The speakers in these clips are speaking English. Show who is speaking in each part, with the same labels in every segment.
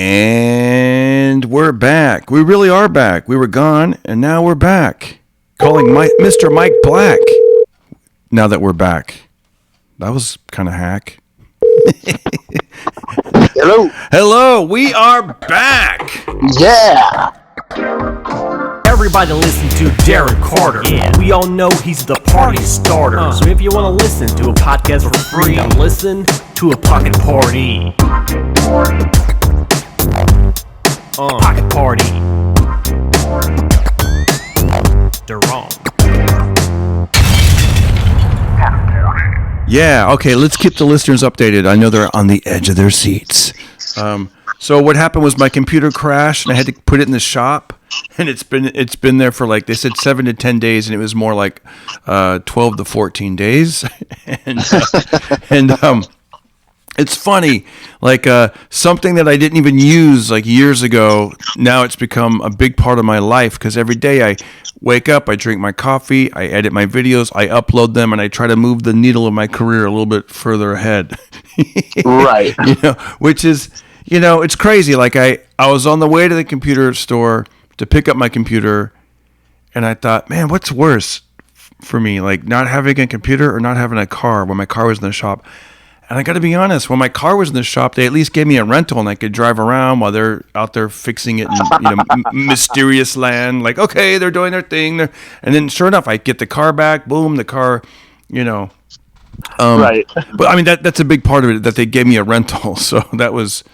Speaker 1: And we're back. We really are back. We were gone, and now we're back. Calling Mr. Mike Black. Now that we're back. That was kind of hack.
Speaker 2: Hello.
Speaker 1: Hello. We are back.
Speaker 2: Yeah.
Speaker 3: Everybody listen to Darren Carter. Yeah. We all know he's the party starter. So if you want to listen to a podcast for free, then listen to a pocket party. Pocket party. Darren.
Speaker 1: Yeah, okay, let's keep the listeners updated. I know they're on the edge of their seats. So what happened was my computer crashed, and I had to put it in the shop, and it's been there for, like, they said 7 to 10 days, and it was more like 12 to 14 days. and it's funny, like something that I didn't even use like years ago, now it's become a big part of my life, because every day I wake up, I drink my coffee, I edit my videos, I upload them, and I try to move the needle of my career a little bit further ahead.
Speaker 2: Right.
Speaker 1: Which is, it's crazy. Like I was on the way to the computer store to pick up my computer, and I thought, man, what's worse for me? Like not having a computer or not having a car when my car was in the shop? And I got to be honest, when my car was in the shop, they at least gave me a rental, and I could drive around while they're out there fixing it in mysterious land. Like, okay, they're doing their thing. And then sure enough, I get the car back. Boom, the car,
Speaker 2: right.
Speaker 1: But I mean, that's a big part of it, that they gave me a rental. So that was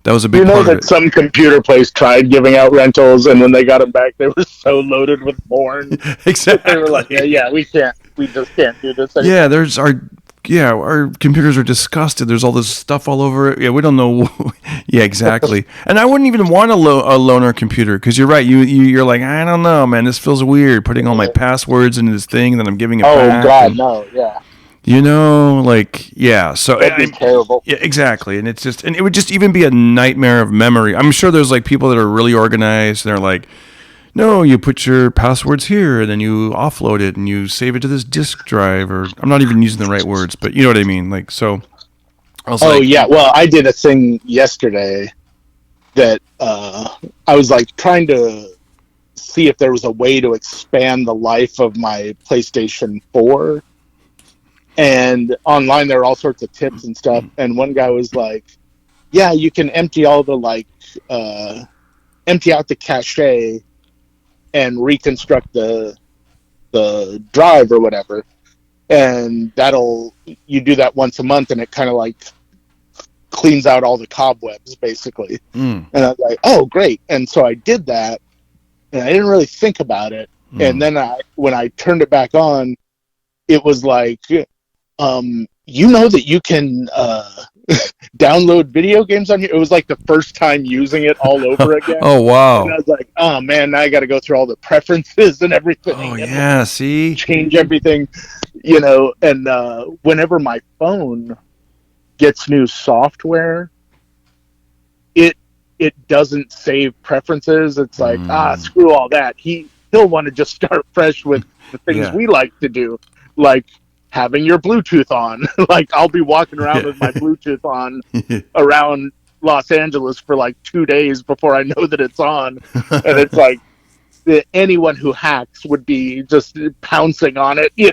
Speaker 1: a big part of it.
Speaker 2: You know that some computer place tried giving out rentals, and when they got them back, they were so loaded with porn.
Speaker 1: Exactly.
Speaker 2: They were like, yeah, we just can't do this anymore.
Speaker 1: Yeah, our computers are disgusted. There's all this stuff all over it. Yeah, we don't know. Yeah, exactly. And I wouldn't even want a loaner computer, because you're right. You're like, I don't know, man. This feels weird, putting all my passwords into this thing, then I'm giving it back.
Speaker 2: Oh, God, no, yeah.
Speaker 1: So
Speaker 2: that'd be terrible.
Speaker 1: Yeah, exactly. And it would just even be a nightmare of memory. I'm sure there's like people that are really organized, and they're like, no, you put your passwords here, and then you offload it, and you save it to this disk drive, or I'm not even using the right words, but you know what I mean? Like, so I was
Speaker 2: yeah. Well, I did a thing yesterday that I was like trying to see if there was a way to expand the life of my PlayStation 4. And online there are all sorts of tips and stuff. And one guy was like, yeah, you can empty all the empty out the cache and reconstruct the drive or whatever, and you do that once a month, and it kind of like cleans out all the cobwebs basically. And I was like, oh great. And so I did that, and I didn't really think about it. And then when I turned it back on, it was like, that you can download video games on here. It was like the first time using it all over again.
Speaker 1: Oh, wow.
Speaker 2: And I was like, oh man, now I got to go through all the preferences and everything.
Speaker 1: Oh, yeah, see?
Speaker 2: Change everything, and whenever my phone gets new software, it doesn't save preferences. It's like, screw all that. He'll want to just start fresh with the things we like to do, like having your Bluetooth on. Like I'll be walking around with my Bluetooth on around Los Angeles for like 2 days before I know that it's on. And it's like anyone who hacks would be just pouncing on it.
Speaker 1: Yeah.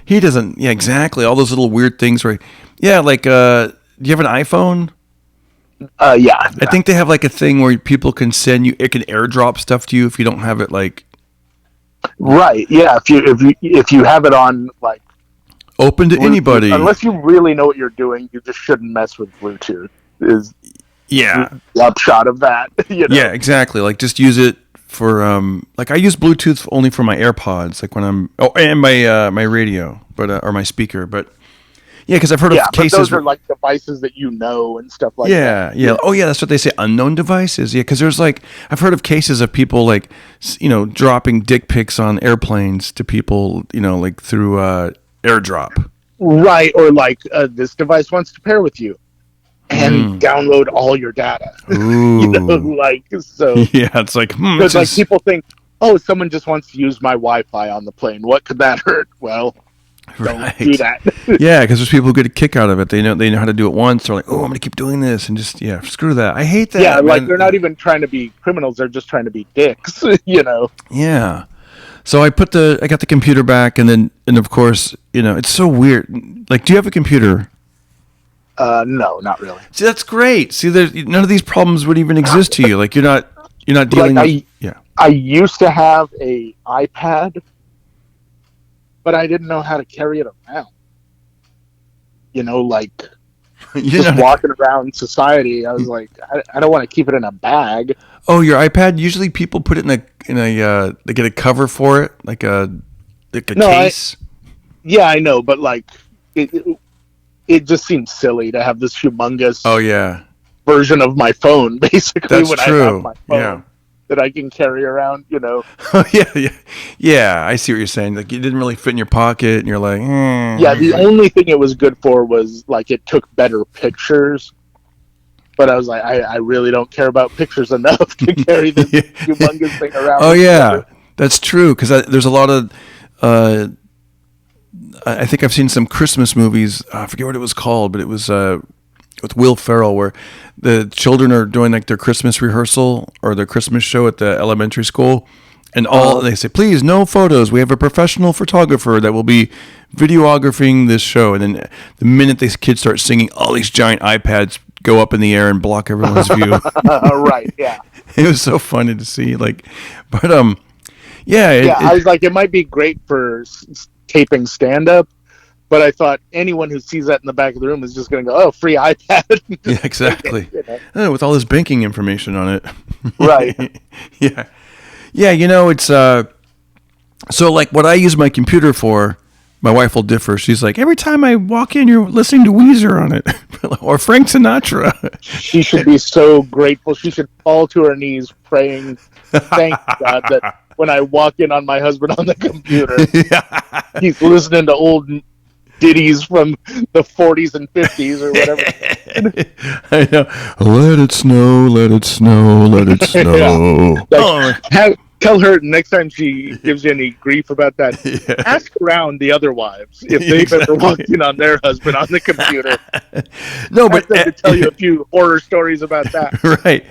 Speaker 1: He doesn't. Yeah, exactly. All those little weird things where, like, do you have an iPhone?
Speaker 2: Yeah.
Speaker 1: I think they have like a thing where people can it can airdrop stuff to you if you don't have it like.
Speaker 2: Right. Yeah. If you have it on like
Speaker 1: open to
Speaker 2: Bluetooth,
Speaker 1: anybody,
Speaker 2: unless you really know what you're doing, you just shouldn't mess with Bluetooth. Is the upshot of that.
Speaker 1: Yeah, exactly. Like just use it for like I use Bluetooth only for my AirPods, like when I'm and my radio, but or my speaker, but. Yeah, because I've heard of cases.
Speaker 2: But those are like devices that and stuff like that.
Speaker 1: Yeah. Oh, yeah, that's what they say. Unknown devices. Yeah, because there's like I've heard of cases of people like dropping dick pics on airplanes to people, like through AirDrop.
Speaker 2: Right, or like this device wants to pair with you, and download all your data.
Speaker 1: Ooh.
Speaker 2: So.
Speaker 1: Yeah, it's like.
Speaker 2: Because like people think, oh, someone just wants to use my Wi-Fi on the plane. What could that hurt? Well. Don't do that.
Speaker 1: Yeah, because there's people who get a kick out of it. They know how to do it once. They're like, oh, I'm going to keep doing this. And just, screw that. I hate that.
Speaker 2: Yeah, like
Speaker 1: man.
Speaker 2: they're not even trying to be criminals. They're just trying to be dicks,
Speaker 1: Yeah. So I got the computer back, and of course, it's so weird. Like, do you have a computer?
Speaker 2: No, not really.
Speaker 1: See, that's great. See, none of these problems would even exist to you. Like, you're not dealing with. Yeah.
Speaker 2: I used to have a iPad, but I didn't know how to carry it around. Just walking around society, I was like, I don't want to keep it in a bag.
Speaker 1: Oh, your iPad? Usually people put it in a they get a cover for it, like a case.
Speaker 2: Yeah, I know, but it just seems silly to have this humongous version of my phone, basically.
Speaker 1: That's
Speaker 2: when
Speaker 1: true.
Speaker 2: I have my phone that I can carry around,
Speaker 1: Oh, yeah. I see what you're saying. Like, it didn't really fit in your pocket, and you're like,
Speaker 2: Yeah, the only thing it was good for was like it took better pictures. But I was like, I really don't care about pictures enough to carry this humongous thing around.
Speaker 1: Oh yeah, that's true. Because there's a lot of. I think I've seen some Christmas movies. I forget what it was called, but it was with Will Ferrell, where the children are doing like their Christmas rehearsal or their Christmas show at the elementary school, and they say, "Please, no photos. We have a professional photographer that will be videographing this show." And then the minute these kids start singing, all these giant iPads go up in the air and block everyone's view.
Speaker 2: Right? Yeah.
Speaker 1: It was so funny to see. Like, but
Speaker 2: I was like, it might be great for taping stand-up, but I thought anyone who sees that in the back of the room is just going to go, "Oh, free iPad."
Speaker 1: Yeah, exactly. With all this banking information on it.
Speaker 2: Right.
Speaker 1: Yeah. Yeah, it's so like what I use my computer for, my wife will differ. She's like, every time I walk in, you're listening to Weezer on it or Frank Sinatra.
Speaker 2: She should be so grateful. She should fall to her knees praying, thank God that when I walk in on my husband on the computer, he's listening to old ditties from the 40s and 50s or whatever.
Speaker 1: I know. Let it snow, let it snow, let it snow.
Speaker 2: Tell her next time she gives you any grief about that, ask around the other wives if they've ever walked in on their husband on the computer.
Speaker 1: No, but
Speaker 2: I could tell you a few horror stories about that.
Speaker 1: Right.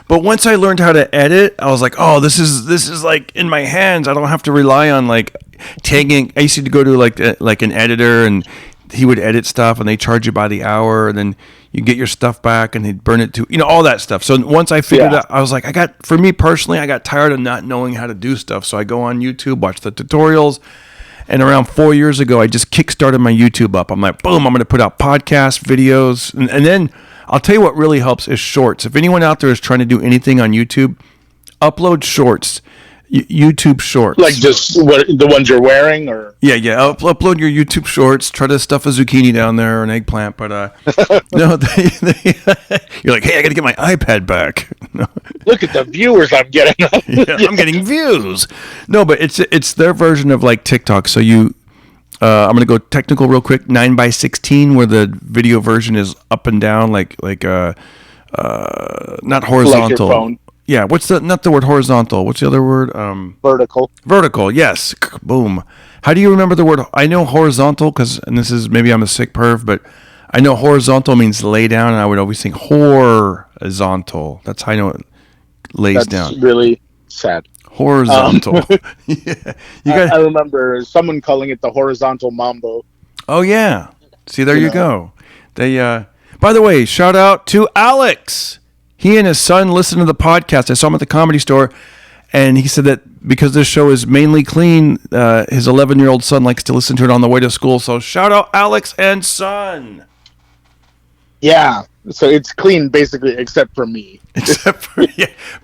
Speaker 1: But once I learned how to edit, I was like, oh, this is like in my hands. I don't have to rely on like tagging. I used to go to like an editor, and he would edit stuff, and they charge you by the hour, and then you get your stuff back, and they'd burn it to all that stuff. So once I figured out, I was like, for me personally, I got tired of not knowing how to do stuff. So I go on YouTube, watch the tutorials, and around 4 years ago, I just kickstarted my YouTube up. I'm like, boom, I'm going to put out podcasts, videos, and then I'll tell you what really helps is shorts. If anyone out there is trying to do anything on YouTube, upload shorts. YouTube shorts,
Speaker 2: like just the ones you're wearing, or
Speaker 1: upload your YouTube shorts. Try to stuff a zucchini down there or an eggplant, but no, you're like, hey, I got to get my iPad back. No.
Speaker 2: Look at the viewers I'm getting.
Speaker 1: I'm getting views. No, but it's their version of like TikTok. So I'm gonna go technical real quick. 9:16, where the video version is up and down, like not horizontal.
Speaker 2: Like your phone.
Speaker 1: Yeah, not the word horizontal. What's the other word?
Speaker 2: Vertical.
Speaker 1: Vertical, yes. Boom. How do you remember the word? I know horizontal and this is, maybe I'm a sick perv, but I know horizontal means lay down, and I would always think horizontal. That's how I know it lays down.
Speaker 2: That's really sad.
Speaker 1: Horizontal.
Speaker 2: I remember someone calling it the horizontal mambo.
Speaker 1: Oh, yeah. See, there you go. They, by the way, shout out to Alex. He and his son listen to the podcast. I saw him at the Comedy Store, and he said that because this show is mainly clean, his 11-year-old son likes to listen to it on the way to school. So shout out Alex and son.
Speaker 2: Yeah, so it's clean basically, except for me.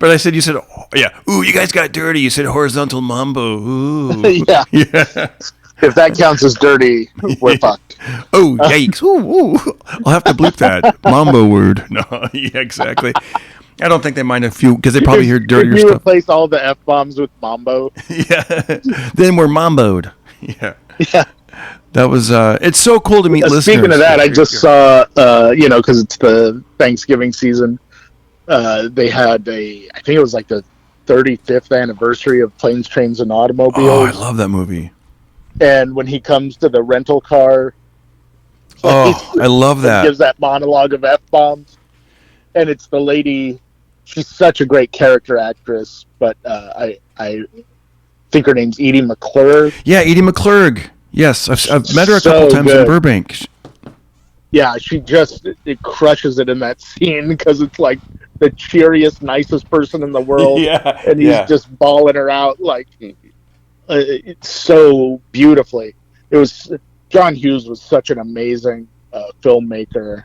Speaker 1: But you said, ooh, you guys got dirty. You said horizontal mambo. Ooh.
Speaker 2: Yeah. If that counts as dirty, we're fucked.
Speaker 1: Oh, yikes. Ooh. I'll have to bleep that. Mambo word. No, yeah, exactly. I don't think they mind a few, because they probably hear dirtier
Speaker 2: stuff.
Speaker 1: You
Speaker 2: replace all the F-bombs with mambo.
Speaker 1: Yeah. Then we're mamboed. Yeah.
Speaker 2: Yeah.
Speaker 1: That was, it's so cool to meet listeners.
Speaker 2: Speaking of that, I just saw, because it's the Thanksgiving season, they had I think it was like the 35th anniversary of Planes, Trains, and Automobiles.
Speaker 1: Oh, I love that movie.
Speaker 2: And when he comes to the rental car,
Speaker 1: Oh, I love that.
Speaker 2: Gives that monologue of F-bombs. And it's the lady, she's such a great character actress, but I think her name's Edie McClure.
Speaker 1: Yeah, Edie McClurg. Yes, I've met her a couple times in Burbank.
Speaker 2: Yeah, it crushes it in that scene because it's like the cheeriest, nicest person in the world.
Speaker 1: Yeah,
Speaker 2: and he's just bawling her out like it's so beautifully. John Hughes was such an amazing filmmaker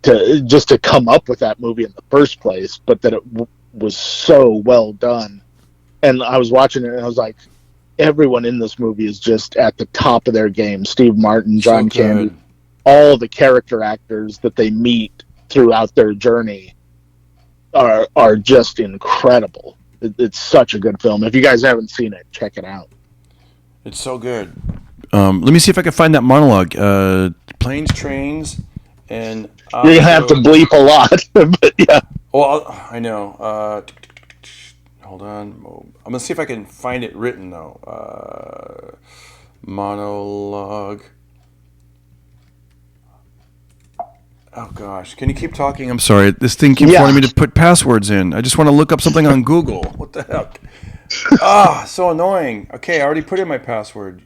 Speaker 2: to come up with that movie in the first place, but that it was so well done. And I was watching it and I was like, everyone in this movie is just at the top of their game. Steve Martin, John Candy, all the character actors that they meet throughout their journey are just incredible. It's such a good film. If you guys haven't seen it, check it out.
Speaker 1: It's so good. Let me see if I can find that monologue. Planes, trains, and...
Speaker 2: You're going to have to bleep a lot, but yeah.
Speaker 1: Well, I know. Hold on. I'm going to see if I can find it written, though. Monologue. Oh, gosh. Can you keep talking? I'm sorry. This thing keeps wanting me to put passwords in. I just want to look up something on Google. What the heck? So annoying. Okay, I already put in my password.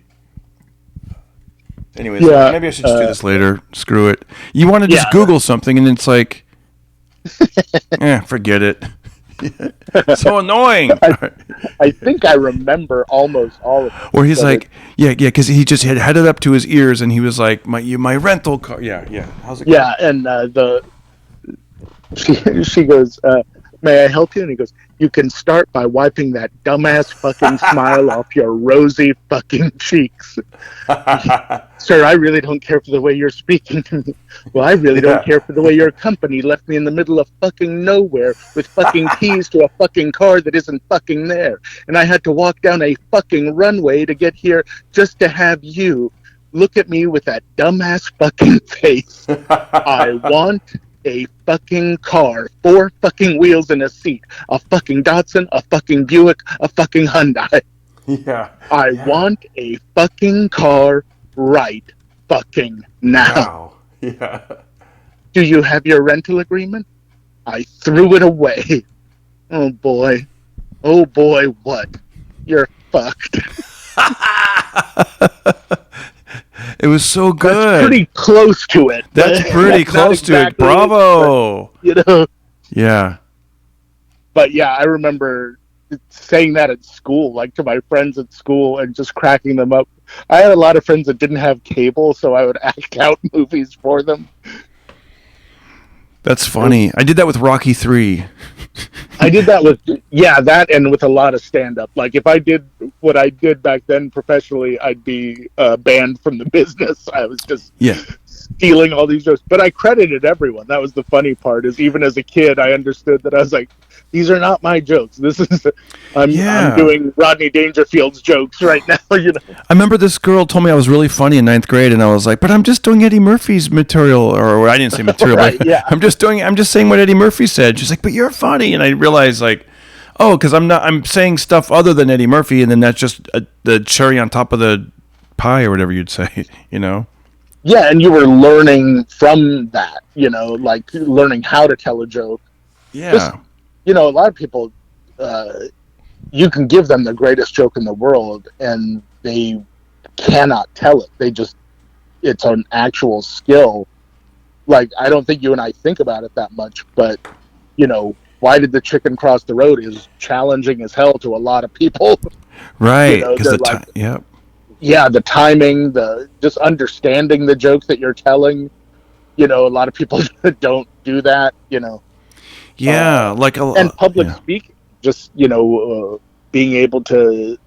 Speaker 1: Anyways, maybe I should just do this later. Screw it. You want to just Google something, and it's like, forget it. So annoying.
Speaker 2: I think I remember almost all of it.
Speaker 1: Or he's like, because he just had it up to his ears, and he was like, my rental car. Yeah. How's it going?
Speaker 2: Yeah, and she goes, may I help you? And he goes, you can start by wiping that dumbass fucking smile off your rosy fucking cheeks. Sir, I really don't care for the way you're speaking to me. Well, I really don't care for the way your company left me in the middle of fucking nowhere with fucking keys to a fucking car that isn't fucking there. And I had to walk down a fucking runway to get here just to have you look at me with that dumbass fucking face. I want a fucking car, 4 fucking wheels and a seat, a fucking Datsun, a fucking Buick, a fucking Hyundai. I want a fucking car right fucking now.
Speaker 1: Wow. Yeah.
Speaker 2: Do you have your rental agreement? I threw it away. Oh boy, what? You're fucked.
Speaker 1: It was so good.
Speaker 2: That's pretty close to it.
Speaker 1: That's pretty close to it. Bravo.
Speaker 2: But,
Speaker 1: Yeah.
Speaker 2: But yeah, I remember saying that at school, like to my friends at school, and just cracking them up. I had a lot of friends that didn't have cable, so I would act out movies for them.
Speaker 1: That's funny. I did that with Rocky 3.
Speaker 2: I did that with that and with a lot of stand-up. Like if I did what I did back then professionally, I'd be banned from the business. I was just stealing all these jokes, but I credited everyone. That was the funny part. Is even as a kid, I understood that I was like, these are not my jokes. This is I'm doing Rodney Dangerfield's jokes right now. I
Speaker 1: remember this girl told me I was really funny in 9th grade, and I was like, but I'm just doing Eddie Murphy's material, or I didn't say material.
Speaker 2: Right,
Speaker 1: but I'm just saying what Eddie Murphy said. She's like, but you're funny, and I realized like, oh, because I'm saying stuff other than Eddie Murphy, and then that's just the cherry on top of the pie, or whatever you'd say,
Speaker 2: Yeah, and you were learning from that, like learning how to tell a joke.
Speaker 1: Yeah.
Speaker 2: Just, a lot of people, you can give them the greatest joke in the world, and they cannot tell it. It's an actual skill. Like, I don't think you and I think about it that much, but, why did the chicken cross the road is challenging as hell to a lot of people.
Speaker 1: Right. Because
Speaker 2: the timing, just understanding the joke that you're telling. A lot of people don't do that.
Speaker 1: Yeah,
Speaker 2: and public speaking, just being able to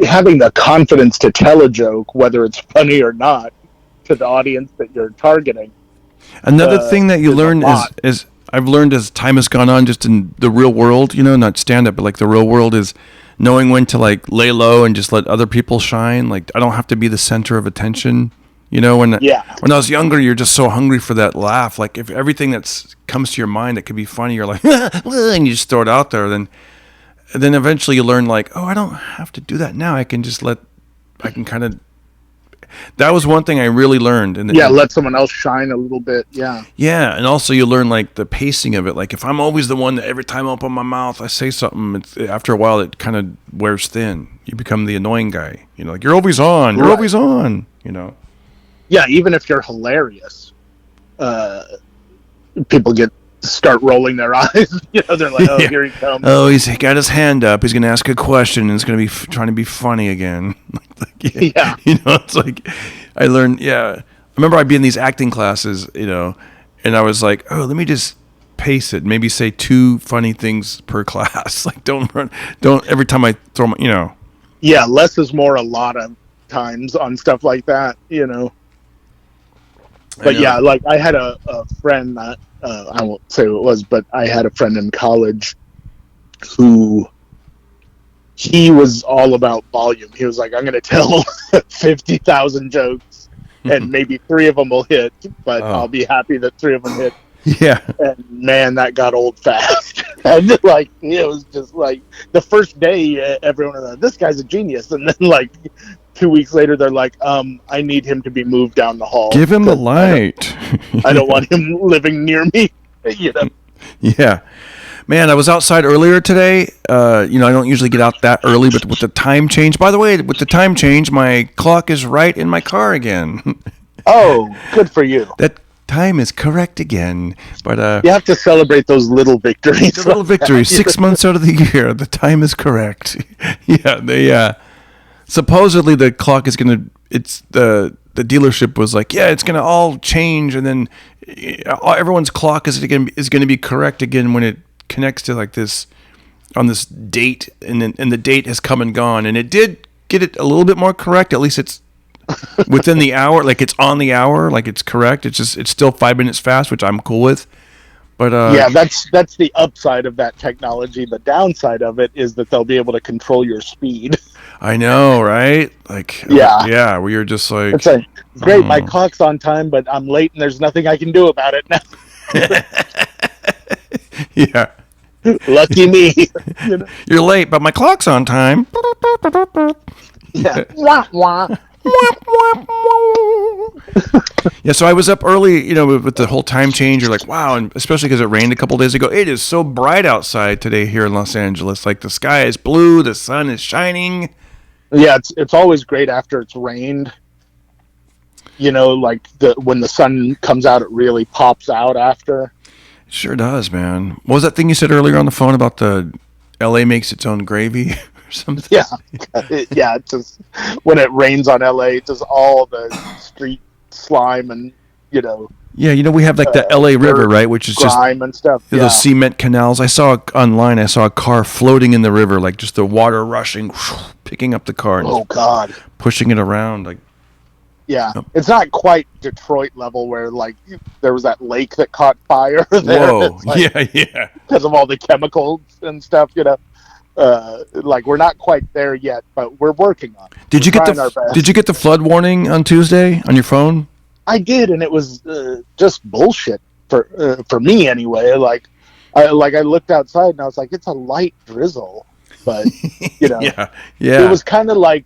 Speaker 2: having the confidence to tell a joke, whether it's funny or not, to the audience that you're targeting.
Speaker 1: Another thing that you learn is I've learned as time has gone on, just in the real world, not stand up, but like the real world, is knowing when to like lay low and just let other people shine. Like I don't have to be the center of attention. When I was younger, you're just so hungry for that laugh. Like if everything that comes to your mind that could be funny, you're like, and you just throw it out there. Then And then eventually you learn like, oh, I don't have to do that now. I can kind of. That was one thing I really learned. And
Speaker 2: let someone else shine a little bit. Yeah.
Speaker 1: Yeah, and also you learn like the pacing of it. Like if I'm always the one that every time I open my mouth I say something, after a while it kind of wears thin. You become the annoying guy. You know, like you're always on. You're always on. You know.
Speaker 2: Yeah, even if you're hilarious, people start rolling their eyes. You know, they're like, "Oh, here he comes."
Speaker 1: Oh, he's got his hand up. He's going to ask a question, and it's going to be trying to be funny again.
Speaker 2: Yeah.
Speaker 1: You know, it's like I learned. Yeah, I remember I'd be in these acting classes, you know, and I was like, "Oh, let me just pace it. Maybe say 2 funny things per class. Like, don't every time I throw my, you know."
Speaker 2: Yeah, less is more a lot of times on stuff like that. You know. But yeah, like I had a friend that I won't say who it was, but I had a friend in college who he was all about volume. He was like, I'm going to tell 50,000 jokes and maybe 3 of them will hit, but I'll be happy that 3 of them hit.
Speaker 1: Yeah.
Speaker 2: And man, that got old fast. And like, it was just like the first day, everyone was like, this guy's a genius. And then like 2 weeks later, they're like, I need him to be moved down the hall.
Speaker 1: Give him the light.
Speaker 2: I don't want him living near me. You know?
Speaker 1: Yeah. Man, I was outside earlier today. You know, I don't usually get out that early, but with the time change, by the way, with the time change, my clock is right in my car again.
Speaker 2: Oh, good for you.
Speaker 1: That time is correct again. But
Speaker 2: you have to celebrate those little victories.
Speaker 1: The little victories. 6 months out of the year, the time is correct. Yeah, they supposedly the clock is gonna. It's the dealership was like, yeah, it's gonna all change, and then everyone's clock is gonna be correct again when it connects to like this on this date, and the date has come and gone, and it did get it a little bit more correct. At least it's within the hour, like it's on the hour, like it's correct. It's still 5 minutes fast, which I'm cool with. But
Speaker 2: yeah, that's the upside of that technology. The downside of it is that they'll be able to control your speed.
Speaker 1: I know, right? Like yeah, we are just like,
Speaker 2: it's like, great, my clock's on time, but I'm late and there's nothing I can do about it now.
Speaker 1: Yeah.
Speaker 2: Lucky me. You know?
Speaker 1: You're late, but my clock's on time.
Speaker 2: Yeah. Wah, wah.
Speaker 1: Yeah, so I was up early, you know, with the whole time change. You're like, wow, and especially because it rained a couple days ago. It is so bright outside today here in Los Angeles. Like the sky is blue, the sun is shining.
Speaker 2: Yeah, it's always great after it's rained. You know, like when the sun comes out, it really pops out after.
Speaker 1: It sure does, man. What was that thing you said earlier on the phone about the LA makes its own gravy or something?
Speaker 2: Yeah, yeah. It just when it rains on LA, just all the street slime and you know.
Speaker 1: Yeah, you know we have like the LA River, right? Which is just
Speaker 2: grime and stuff. Yeah.
Speaker 1: Those cement canals. I saw online. I saw a car floating in the river, like just the water rushing, picking up the car. And
Speaker 2: God!
Speaker 1: Pushing it around, like.
Speaker 2: Yeah, it's not quite Detroit level where like there was that lake that caught fire there.
Speaker 1: Whoa! Like, yeah.
Speaker 2: Because of all the chemicals and stuff, you know. Like we're not quite there yet, but we're working on it.
Speaker 1: Did you get the flood warning on Tuesday on your phone?
Speaker 2: I did, and it was just bullshit for me anyway. Like I looked outside and I was like, it's a light drizzle, but you know,
Speaker 1: yeah.
Speaker 2: It was kind of like.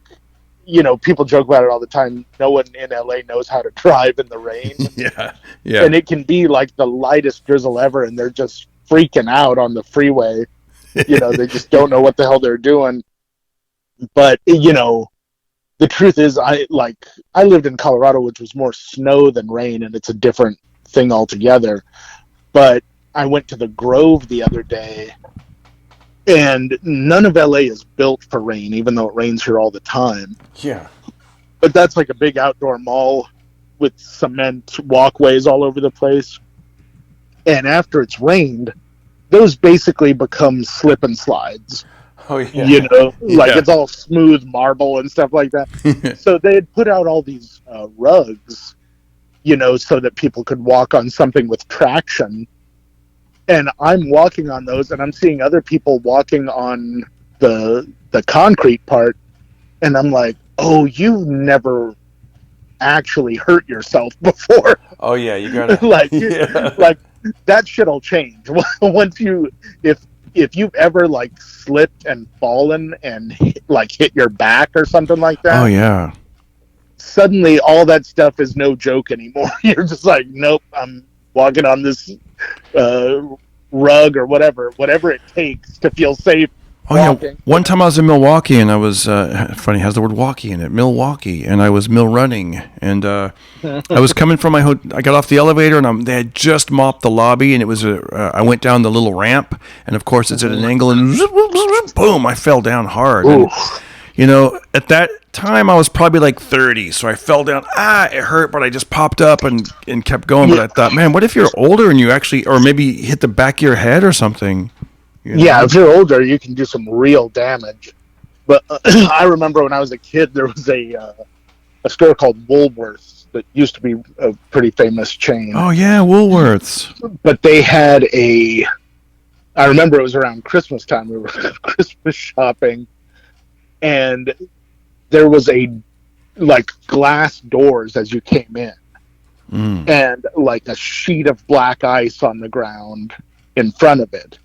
Speaker 2: You know, people joke about it all the time. No one in LA knows how to drive in the rain.
Speaker 1: Yeah.
Speaker 2: And it can be like the lightest drizzle ever, and they're just freaking out on the freeway. You know, they just don't know what the hell they're doing. But, you know, the truth is, I lived in Colorado, which was more snow than rain, and it's a different thing altogether. But I went to the Grove the other day, and none of LA is built for rain, even though it rains here all the time.
Speaker 1: Yeah.
Speaker 2: But that's like a big outdoor mall with cement walkways all over the place. And after it's rained, those basically become slip and slides.
Speaker 1: Oh, yeah.
Speaker 2: You know, like it's all smooth marble and stuff like that. So they had put out all these rugs, you know, so that people could walk on something with traction. And I'm walking on those, and I'm seeing other people walking on the concrete part, and I'm like, "Oh, you've never actually hurt yourself before."
Speaker 1: Oh yeah, you gotta
Speaker 2: like that shit'll change once if if you've ever like slipped and fallen and hit your back or something like
Speaker 1: Oh
Speaker 2: that,
Speaker 1: yeah.
Speaker 2: suddenly all that stuff is no joke anymore. You're just like, nope, I'm walking on this uh, rug or whatever it takes to feel safe
Speaker 1: Oh yeah.
Speaker 2: walking.
Speaker 1: One time I was in Milwaukee and I was funny has the word walkie in it, Milwaukee, and I was mill running and I was coming from my I got off the elevator and they had just mopped the lobby and it was I went down the little ramp and of course it's at an angle and boom, I fell down hard. And, you know, at that time I was probably like 30, so I fell down. It hurt, but I just popped up and kept going. But I thought, man, what if you're older and you actually, or maybe hit the back of your head or something? You know?
Speaker 2: Yeah, if you're older, you can do some real damage. But I remember when I was a kid, there was a store called Woolworth that used to be a pretty famous chain.
Speaker 1: Oh yeah, Woolworths.
Speaker 2: But they had I remember it was around Christmas time. We were Christmas shopping, and there was like glass doors as you came in, and like a sheet of black ice on the ground in front of it.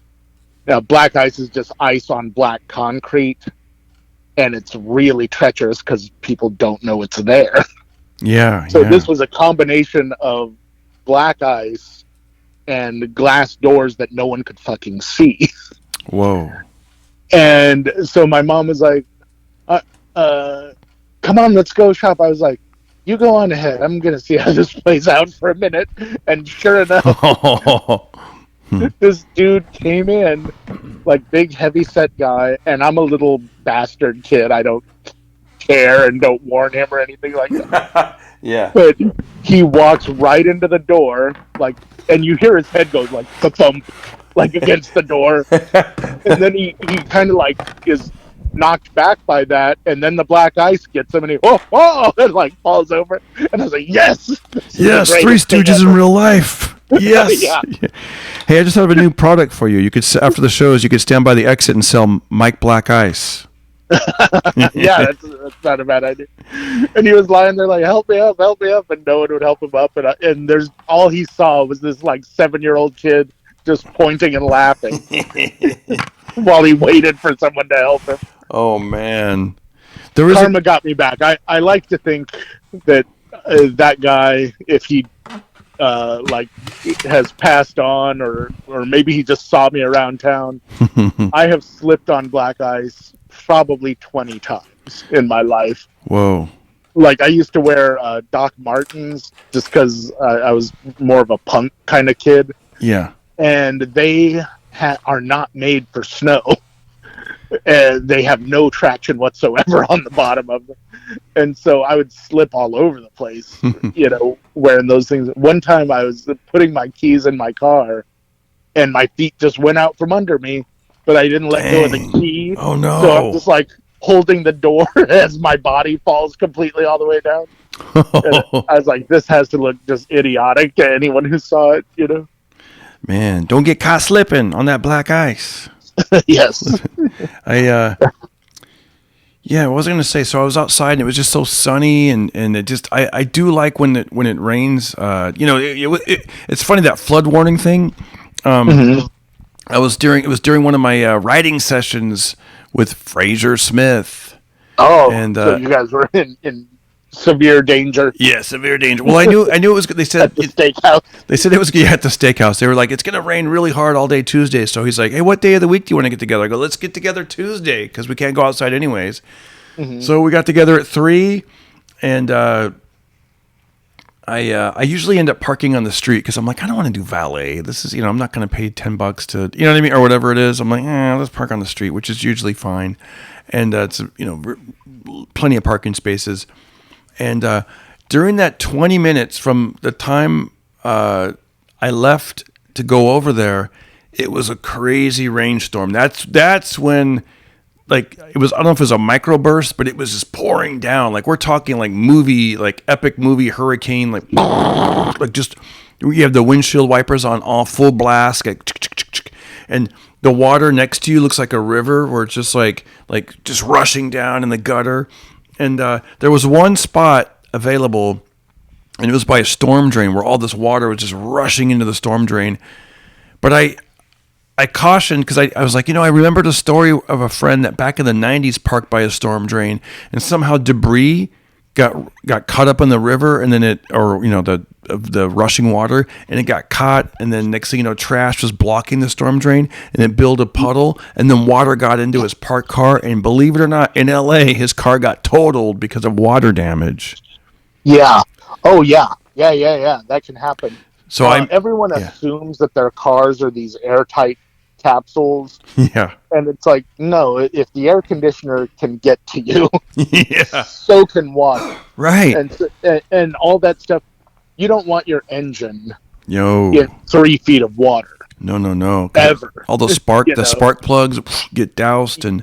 Speaker 2: Now, black ice is just ice on black concrete, and it's really treacherous because people don't know it's there.
Speaker 1: Yeah.
Speaker 2: So this was a combination of black ice and glass doors that no one could fucking see.
Speaker 1: Whoa.
Speaker 2: And so my mom was like, come on, let's go shop. I was like, you go on ahead. I'm going to see how this plays out for a minute. And sure enough, this dude came in, like big, heavy set guy, and I'm a little bastard kid. I don't care and don't warn him or anything like that.
Speaker 1: Yeah.
Speaker 2: But he walks right into the door, like, and you hear his head goes like thump, like against the door, and then he kind of like is knocked back by that, and then the black ice gets him, and he and like falls over, and I was like, yes,
Speaker 1: yes, Three Stooges in real life. Yes.
Speaker 2: Yeah.
Speaker 1: Hey, I just have a new product for you. You could after the shows, you could stand by the exit and sell Mike Black Ice.
Speaker 2: Yeah, that's not a bad idea. And he was lying there like, help me up, and no one would help him up. And there's all he saw was this like 7-year-old kid just pointing and laughing while he waited for someone to help him.
Speaker 1: Oh man,
Speaker 2: Karma got me back. I like to think that that guy, if he like has passed on, or maybe he just saw me around town. I have slipped on black ice probably 20 times in my life.
Speaker 1: Whoa.
Speaker 2: Like I used to wear Doc Martens just because I was more of a punk kind of kid.
Speaker 1: Yeah.
Speaker 2: And they are not made for snow. And they have no traction whatsoever on the bottom of them. And so I would slip all over the place, you know, wearing those things. One time I was putting my keys in my car and my feet just went out from under me, but I didn't let go of the key.
Speaker 1: Oh no.
Speaker 2: So I'm just like holding the door as my body falls completely all the way down. And I was like, this has to look just idiotic to anyone who saw it, you know?
Speaker 1: Man, don't get caught slipping on that black ice.
Speaker 2: Yes.
Speaker 1: Yeah, what was I going to say? So I was outside and it was just so sunny and it just, I do like when it rains, you know, it's funny that flood warning thing. It was during one of my writing sessions with Fraser Smith.
Speaker 2: Oh,
Speaker 1: and
Speaker 2: so you guys were in severe danger.
Speaker 1: Yeah, severe danger. Well, I knew it was good. They said
Speaker 2: at the steakhouse.
Speaker 1: They said it was at the steakhouse. They were like, it's going to rain really hard all day Tuesday. So he's like, hey, what day of the week do you want to get together? I go, let's get together Tuesday because we can't go outside anyways. So we got together at 3, and I usually end up parking on the street because I'm like, I don't want to do valet. This is, you know, I'm not going to pay $10 to, you know what I mean, or whatever it is. I'm like, let's park on the street, which is usually fine, and it's, you know, plenty of parking spaces. And during that 20 minutes from the time I left to go over there, it was a crazy rainstorm. That's when, like, it was, I don't know if it was a microburst, but it was just pouring down. Like, we're talking like epic movie hurricane, like just, you have the windshield wipers on all full blast, like, and the water next to you looks like a river where it's just like just rushing down in the gutter. And there was one spot available, and it was by a storm drain where all this water was just rushing into the storm drain. But I cautioned because I was like, I remembered a story of a friend that back in the 90s parked by a storm drain and somehow debris got caught up in the river and then the rushing water and it got caught and then next thing you know, trash was blocking the storm drain and it built a puddle and then water got into his parked car and believe it or not, in LA, his car got totaled because of water damage.
Speaker 2: Yeah. Oh, yeah. Yeah. That can happen.
Speaker 1: So
Speaker 2: everyone assumes that their cars are these airtight capsules.
Speaker 1: Yeah.
Speaker 2: And it's like, no, if the air conditioner can get to you,
Speaker 1: yeah,
Speaker 2: so can water.
Speaker 1: Right.
Speaker 2: And all that stuff. You don't want your engine
Speaker 1: in
Speaker 2: 3 feet of water.
Speaker 1: No.
Speaker 2: Ever.
Speaker 1: All the spark plugs get doused and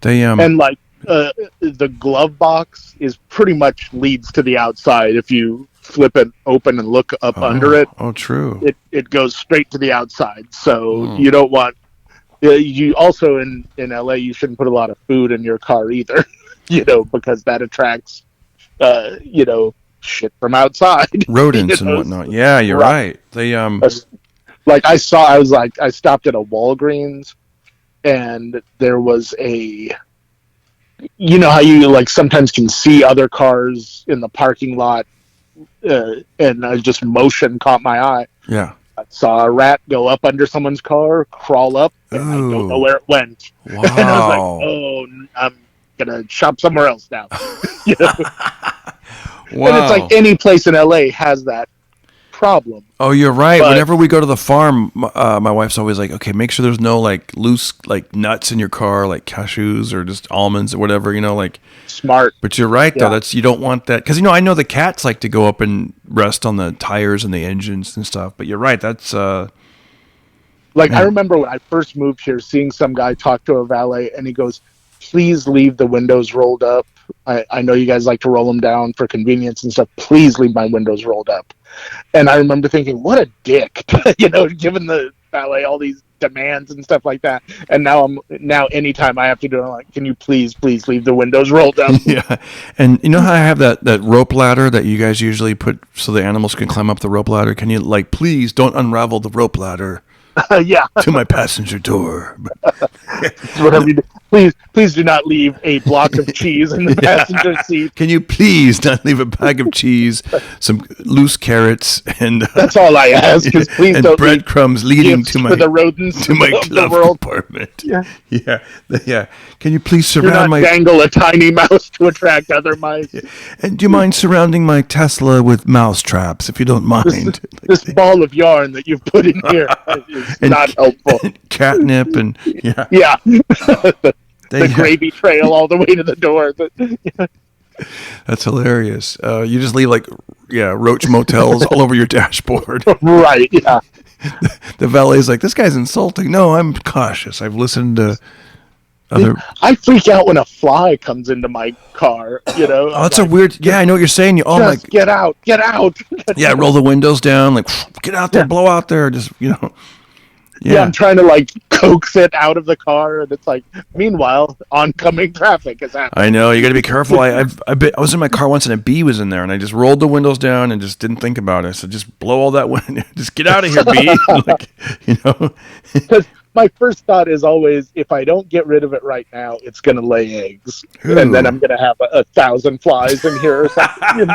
Speaker 1: they
Speaker 2: and like the glove box is pretty much leads to the outside. If you flip it open and look up under it,
Speaker 1: true,
Speaker 2: it goes straight to the outside. So you don't want. You also in LA you shouldn't put a lot of food in your car either, because that attracts shit from outside,
Speaker 1: rodents and whatnot. Yeah, you're right. They
Speaker 2: like I stopped at a Walgreens and there was a. You know how you like sometimes can see other cars in the parking lot, and just motion caught my eye.
Speaker 1: Yeah,
Speaker 2: I saw a rat go up under someone's car, crawl up, and I don't know where it went.
Speaker 1: Wow.
Speaker 2: And I was like, "Oh, I'm gonna shop somewhere else now."
Speaker 1: Wow.
Speaker 2: And it's like any place in LA has that problem.
Speaker 1: Oh, you're right. But whenever we go to the farm, my wife's always like, okay, make sure there's no like loose like nuts in your car, like cashews or just almonds or whatever, like
Speaker 2: smart.
Speaker 1: But you're right though. You don't want that because I know the cats like to go up and rest on the tires and the engines and stuff. But you're right. That's
Speaker 2: like I remember when I first moved here, seeing some guy talk to a valet, and he goes, "Please leave the windows rolled up. I know you guys like to roll them down for convenience and stuff. Please leave my windows rolled up." And I remember thinking, what a dick, given the valet all these demands and stuff like that. And now anytime I have to do it, I'm like, can you please leave the windows rolled up?
Speaker 1: Yeah. And you know how I have that rope ladder that you guys usually put so the animals can climb up the rope ladder? Can you please don't unravel the rope ladder? To my passenger door.
Speaker 2: Whatever you do. Please do not leave a block of cheese in the passenger seat.
Speaker 1: Can you please not leave a bag of cheese, some loose carrots, and
Speaker 2: that's all I ask. Please
Speaker 1: and
Speaker 2: don't
Speaker 1: breadcrumbs leading to my glove compartment. Yeah. Can you please surround
Speaker 2: dangle a tiny mouse to attract other mice?
Speaker 1: Yeah. And do you mind surrounding my Tesla with mouse traps, if you don't mind?
Speaker 2: This ball of yarn that you've put in here is not helpful.
Speaker 1: And catnip and
Speaker 2: the gravy trail all the way to the door.
Speaker 1: That's hilarious. You just leave roach motels all over your dashboard.
Speaker 2: Right, yeah.
Speaker 1: The valet's like, this guy's insulting. No, I'm cautious. I've listened to other...
Speaker 2: I freak out when a fly comes into my car,
Speaker 1: Oh, that's a weird... Yeah, I know what you're saying.
Speaker 2: Get out.
Speaker 1: Yeah, roll the windows down. Get out there, blow out there. Just,
Speaker 2: Yeah, I'm trying to coax it out of the car, and it's meanwhile, oncoming traffic is happening.
Speaker 1: I know, you got to be careful. I was in my car once, and a bee was in there, and I just rolled the windows down and just didn't think about it. So just blow all that wind, just get out of here, bee.
Speaker 2: Because my first thought is always, if I don't get rid of it right now, it's going to lay eggs, and then I'm going to have 1,000 flies in here or something.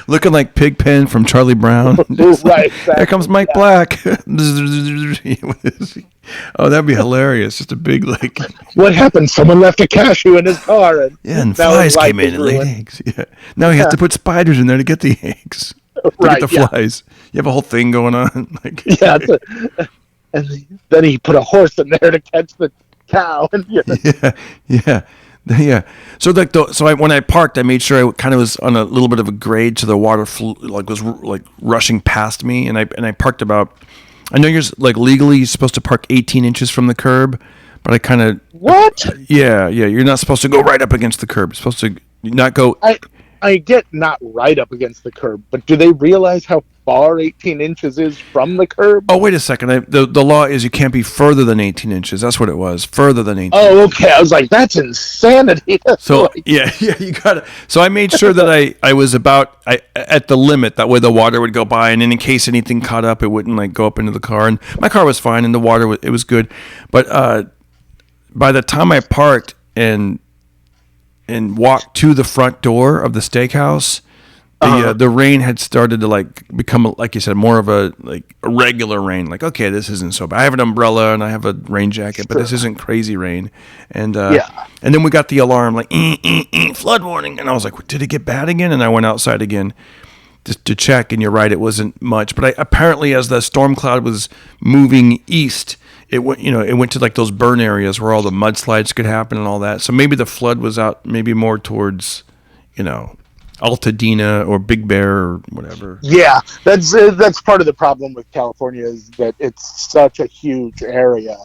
Speaker 1: Looking like Pigpen from Charlie Brown.
Speaker 2: Right. Exactly.
Speaker 1: Here comes Mike Black. Oh, that'd be hilarious. Just a big
Speaker 2: What happened? Someone left a cashew in his car,
Speaker 1: and flies came in and laid eggs. Yeah. Now he has to put spiders in there to get the eggs. To get the flies. You have a whole thing going on.
Speaker 2: And then he put a horse in there to catch the cow. And,
Speaker 1: Yeah. So when I parked, I made sure I kind of was on a little bit of a grade, so the water was rushing past me, and I parked about. I know you're legally supposed to park 18 inches from the curb, but I kind of
Speaker 2: what?
Speaker 1: Yeah. You're not supposed to go right up against the curb. You're supposed to not go.
Speaker 2: I get not right up against the curb, but do they realize how far 18 inches is from the curb.
Speaker 1: Oh, wait a second. The law is you can't be further than 18 inches. That's what it was. Further than 18.
Speaker 2: Oh, okay. I was like, that's insanity.
Speaker 1: So
Speaker 2: Like,
Speaker 1: yeah, you got it. So I made sure that I was at the limit. That way the water would go by, and then in case anything caught up, it wouldn't like go up into the car. And my car was fine, and the water it was good. But by the time I parked and walked to the front door of the steakhouse, the rain had started to like become, like you said, more of a regular rain. Like, okay, this isn't so bad. I have an umbrella and I have a rain jacket, but this isn't crazy rain. And and then we got the alarm like flood warning, and I was like, did it get bad again? And I went outside again to check, and you're right, it wasn't much. But apparently, as the storm cloud was moving east, it went to like those burn areas where all the mudslides could happen and all that. So maybe the flood was out, maybe more towards, Altadena or Big Bear or whatever.
Speaker 2: Yeah, that's part of the problem with California, is that it's such a huge area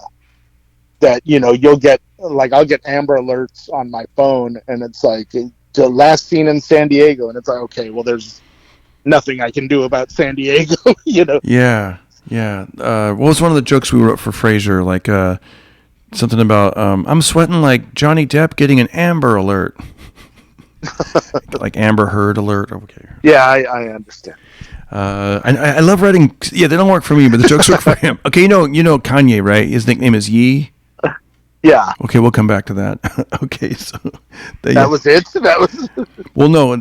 Speaker 2: that you'll get, like, I'll get Amber Alerts on my phone, and it's like the last seen in San Diego, and it's like, okay, well, there's nothing I can do about San Diego.
Speaker 1: Yeah. What was one of the jokes we wrote for Frasier? Like something about I'm sweating like Johnny Depp getting an Amber Alert. Like Amber Heard alert. Okay.
Speaker 2: Yeah, I understand.
Speaker 1: I love writing. Yeah, they don't work for me, but the jokes work for him. Okay, you know Kanye, right? His nickname is Yee.
Speaker 2: Yeah.
Speaker 1: Okay, we'll come back to that. Okay, so
Speaker 2: that was it. That was.
Speaker 1: Well, no,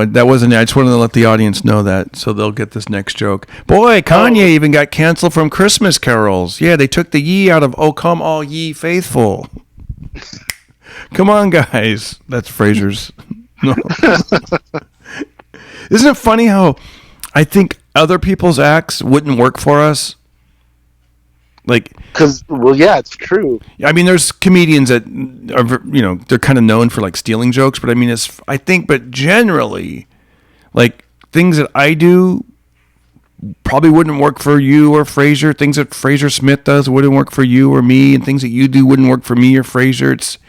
Speaker 1: that wasn't it. I just wanted to let the audience know that, so they'll get this next joke. Boy, Kanye even got canceled from Christmas carols. Yeah, they took the Ye out of "Oh Come All Ye Faithful." Come on, guys. That's Frasier's. No. Isn't it funny how I think other people's acts wouldn't work for us? Like,
Speaker 2: because, well, yeah, it's true.
Speaker 1: I mean, there's comedians that are, they're kind of known for like stealing jokes, but I mean, but generally, like, things that I do probably wouldn't work for you or Frasier. Things that Frasier Smith does wouldn't work for you or me, and things that you do wouldn't work for me or Frasier.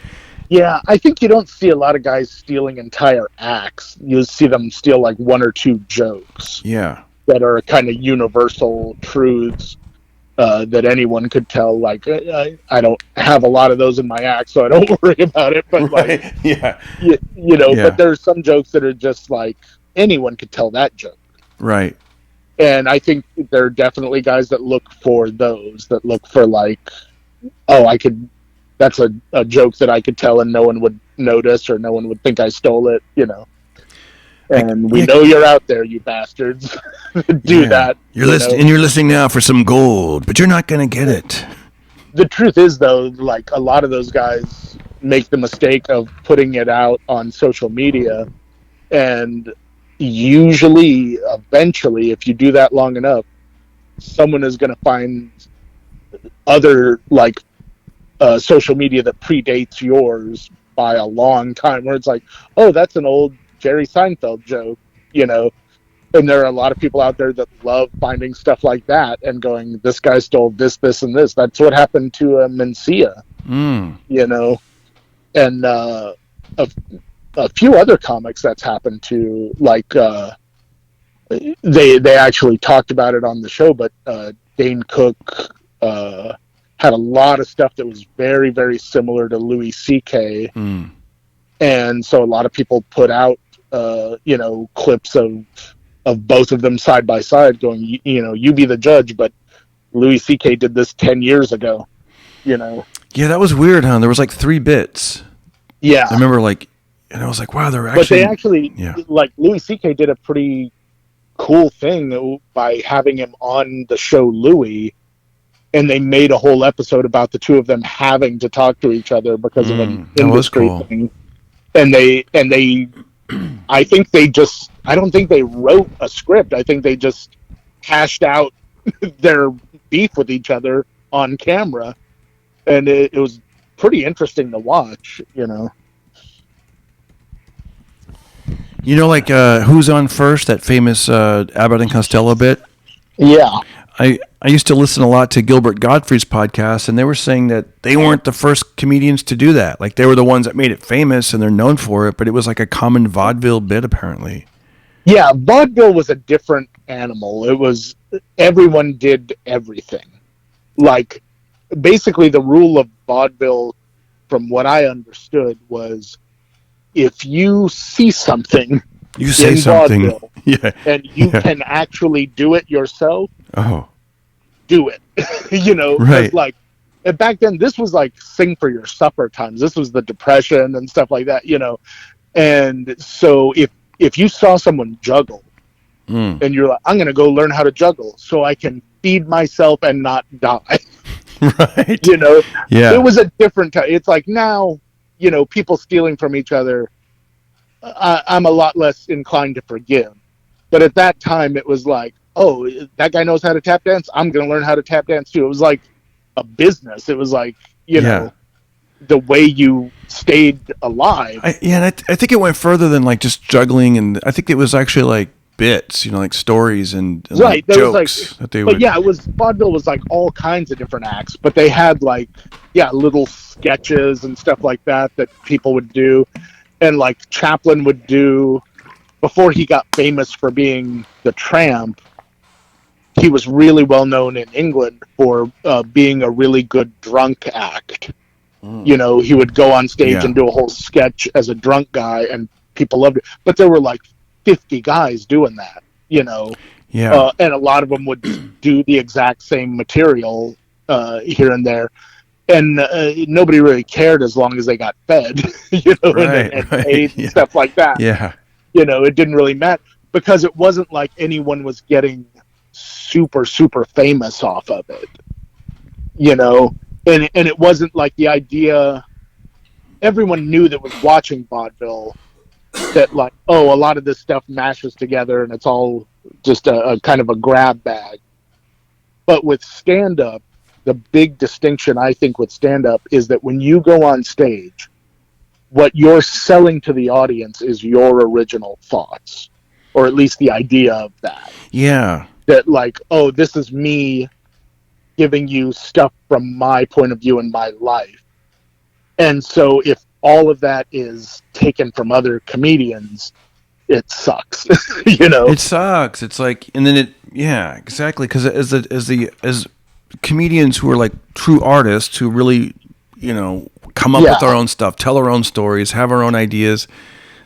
Speaker 2: Yeah, I think you don't see a lot of guys stealing entire acts. You see them steal like one or two jokes.
Speaker 1: Yeah.
Speaker 2: That are kind of universal truths that anyone could tell. Like, I don't have a lot of those in my act, so I don't worry about it. But like,
Speaker 1: right. Yeah.
Speaker 2: But there's some jokes that are just like anyone could tell that joke.
Speaker 1: Right.
Speaker 2: And I think there are definitely guys that look for those, that look for like, that's a joke that I could tell and no one would notice or no one would think I stole it, And we know you're out there, you bastards. Do that.
Speaker 1: You're listening, and you're listening now for some gold, but you're not going to get it.
Speaker 2: The truth is, though, like, a lot of those guys make the mistake of putting it out on social media, and usually, eventually, if you do that long enough, someone is going to find other, like, social media that predates yours by a long time, where it's like, oh, that's an old Jerry Seinfeld joke, and there are a lot of people out there that love finding stuff like that and going, this guy stole this, and this. That's what happened to Mencia, and a few other comics that's happened to, like, they actually talked about it on the show, but Dane Cook had a lot of stuff that was very, very similar to Louis C.K. And so a lot of people put out, clips of both of them side by side going, you be the judge, but Louis C.K. did this 10 years ago, Yeah,
Speaker 1: that was weird, huh? There was like 3 bits.
Speaker 2: Yeah.
Speaker 1: I remember and I was like, wow, they're actually...
Speaker 2: But they actually, like, Louis C.K. did a pretty cool thing by having him on the show Louis, and they made a whole episode about the two of them having to talk to each other because of an industry thing. And they I don't think they wrote a script. I think they just hashed out their beef with each other on camera, and it was pretty interesting to watch,
Speaker 1: Like Who's On First, that famous Abbott and Costello bit?
Speaker 2: Yeah.
Speaker 1: I used to listen a lot to Gilbert Gottfried's podcast, and they were saying that they weren't the first comedians to do that. Like, they were the ones that made it famous, and they're known for it, but it was like a common vaudeville bit, apparently.
Speaker 2: Yeah, vaudeville was a different animal. It was everyone did everything. Like basically the rule of vaudeville from what I understood was if you see something
Speaker 1: You say
Speaker 2: in
Speaker 1: something.
Speaker 2: vaudeville
Speaker 1: Yeah.
Speaker 2: and you
Speaker 1: Yeah.
Speaker 2: can actually do it yourself,
Speaker 1: Oh.
Speaker 2: do it. You know, 'cause,
Speaker 1: Right.
Speaker 2: like and back then this was like sing for your supper times. This was the Depression and stuff like that, you know. And so if you saw someone juggle and you're like, I'm gonna go learn how to juggle so I can feed myself and not die.
Speaker 1: Right.
Speaker 2: You know,
Speaker 1: Yeah.
Speaker 2: it was a different time. It's like now, you know, people stealing from each other. I'm a lot less inclined to forgive. But at that time, it was like, oh, that guy knows how to tap dance. I'm going to learn how to tap dance too. It was like a business. It was like, you know, the way you stayed alive.
Speaker 1: And I think it went further than like just juggling, and I think it was actually like bits, you know, like stories and
Speaker 2: Right.
Speaker 1: like jokes that they would.
Speaker 2: But yeah, it was vaudeville was like all kinds of different acts, but they had like, little sketches and stuff like that people would do. And like Chaplin would do before he got famous for being the tramp. He was really well known in England for being a really good drunk act. You know, he would go on stage and do a whole sketch as a drunk guy, and people loved it. But there were like 50 guys doing that, you know. And a lot of them would do the exact same material here and there. And nobody really cared as long as they got fed, you know, and paid and stuff like that.
Speaker 1: Yeah.
Speaker 2: You know, it didn't really matter because it wasn't like anyone was getting super, super famous off of it, you know, and it wasn't like the idea. Everyone knew that was watching vaudeville that like, oh, a lot of this stuff mashes together and it's all just a kind of a grab bag. But with stand-up, the big distinction I think with stand-up is that when you go on stage, what you're selling to the audience is your original thoughts, or at least the idea of that.
Speaker 1: Yeah.
Speaker 2: That like, oh, this is me giving you stuff from my point of view in my life. And so if all of that is taken from other comedians, it sucks. You know,
Speaker 1: it sucks. It's like, and then exactly. Because as comedians who are like true artists who really, you know, come up with our own stuff, tell our own stories, have our own ideas,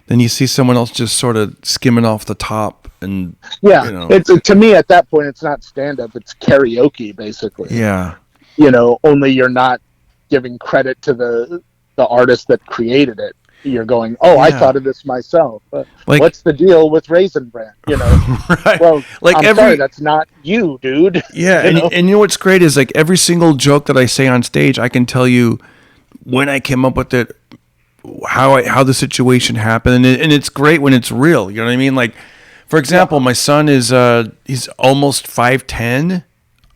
Speaker 1: then you see someone else just sort of skimming off the top, and you know.
Speaker 2: It's to me at that point it's not stand up, it's karaoke basically. You know, only you're not giving credit to the artist that created it. You're going, I thought of this myself. Like, what's the deal with Raisin Bran? You know,
Speaker 1: right?
Speaker 2: Well,
Speaker 1: like
Speaker 2: sorry, that's not you, dude.
Speaker 1: Yeah, and you know what's great is like every single joke that I say on stage, I can tell you when I came up with it, how the situation happened, and it's great when it's real. You know what I mean? Like, for example, my son is he's almost 5'10".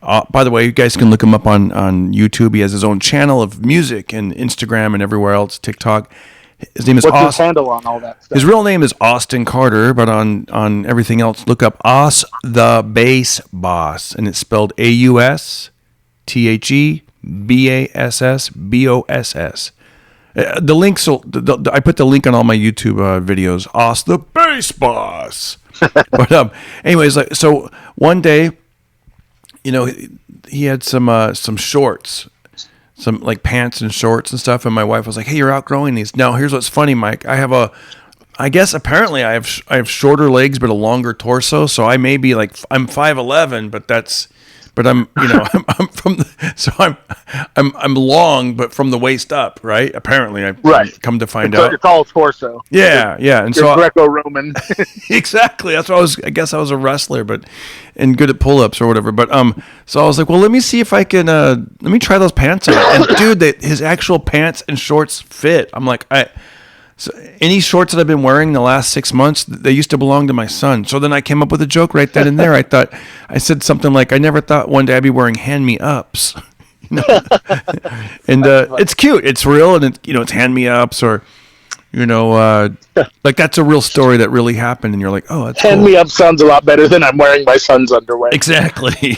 Speaker 1: By the way, you guys can look him up on YouTube. He has his own channel of music and Instagram and everywhere else, TikTok. His name is
Speaker 2: What's his handle on all that stuff?
Speaker 1: His real name is Austin Carter, but on everything else, look up AusTheBassBoss, and it's spelled AustheBassBoss. The links, I put the link on all my YouTube videos. AusTheBassBoss. But anyways, like, so one day, you know, he had some shorts, some like pants and shorts and stuff, and my wife was like, "Hey, you're outgrowing these." Now, here's what's funny, Mike. I guess apparently I have shorter legs but a longer torso, so I may be like I'm 5'11", but I'm you know I'm from the, so I'm long but from the waist up, right? Apparently, I've come to find out
Speaker 2: it's all torso.
Speaker 1: Yeah, and
Speaker 2: so Greco-Roman.
Speaker 1: Exactly. That's what I guess I was a wrestler, and good at pull-ups or whatever. But so I was like, well, let me see if I can let me try those pants on. And dude, his actual pants and shorts fit. I'm like, so any shorts that I've been wearing the last 6 months, they used to belong to my son. So then I came up with a joke right then and there. I said something like, I never thought one day I'd be wearing hand-me-ups. You know? And it's cute. It's real, and it's hand-me-ups, or like that's a real story that really happened, and you're like, oh, that's
Speaker 2: hand me up sounds a lot better than I'm wearing my son's underwear.
Speaker 1: Exactly.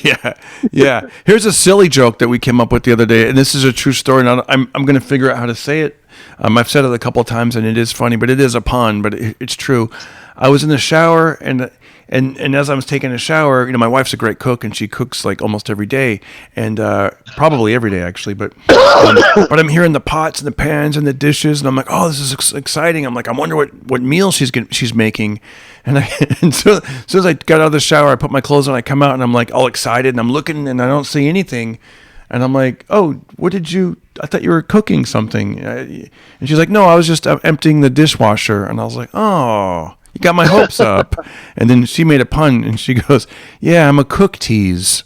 Speaker 1: Yeah. Here's a silly joke that we came up with the other day, and this is a true story. Now I'm going to figure out how to say it. I've said it a couple of times, and it is funny, but it is a pun, but it's true. I was in the shower and as I was taking a shower, my wife's a great cook and she cooks like almost every day and probably every day actually. But I'm hearing the pots and the pans and the dishes and I'm like, oh, this is exciting. I'm like, I wonder what meal she's making. And so as soon as I got out of the shower, I put my clothes on. I come out and I'm like all excited and I'm looking and I don't see anything. And I'm like, oh, I thought you were cooking something. And she's like, no, I was just emptying the dishwasher. And I was like, oh, you got my hopes up. And then she made a pun and she goes, yeah, I'm a cook tease.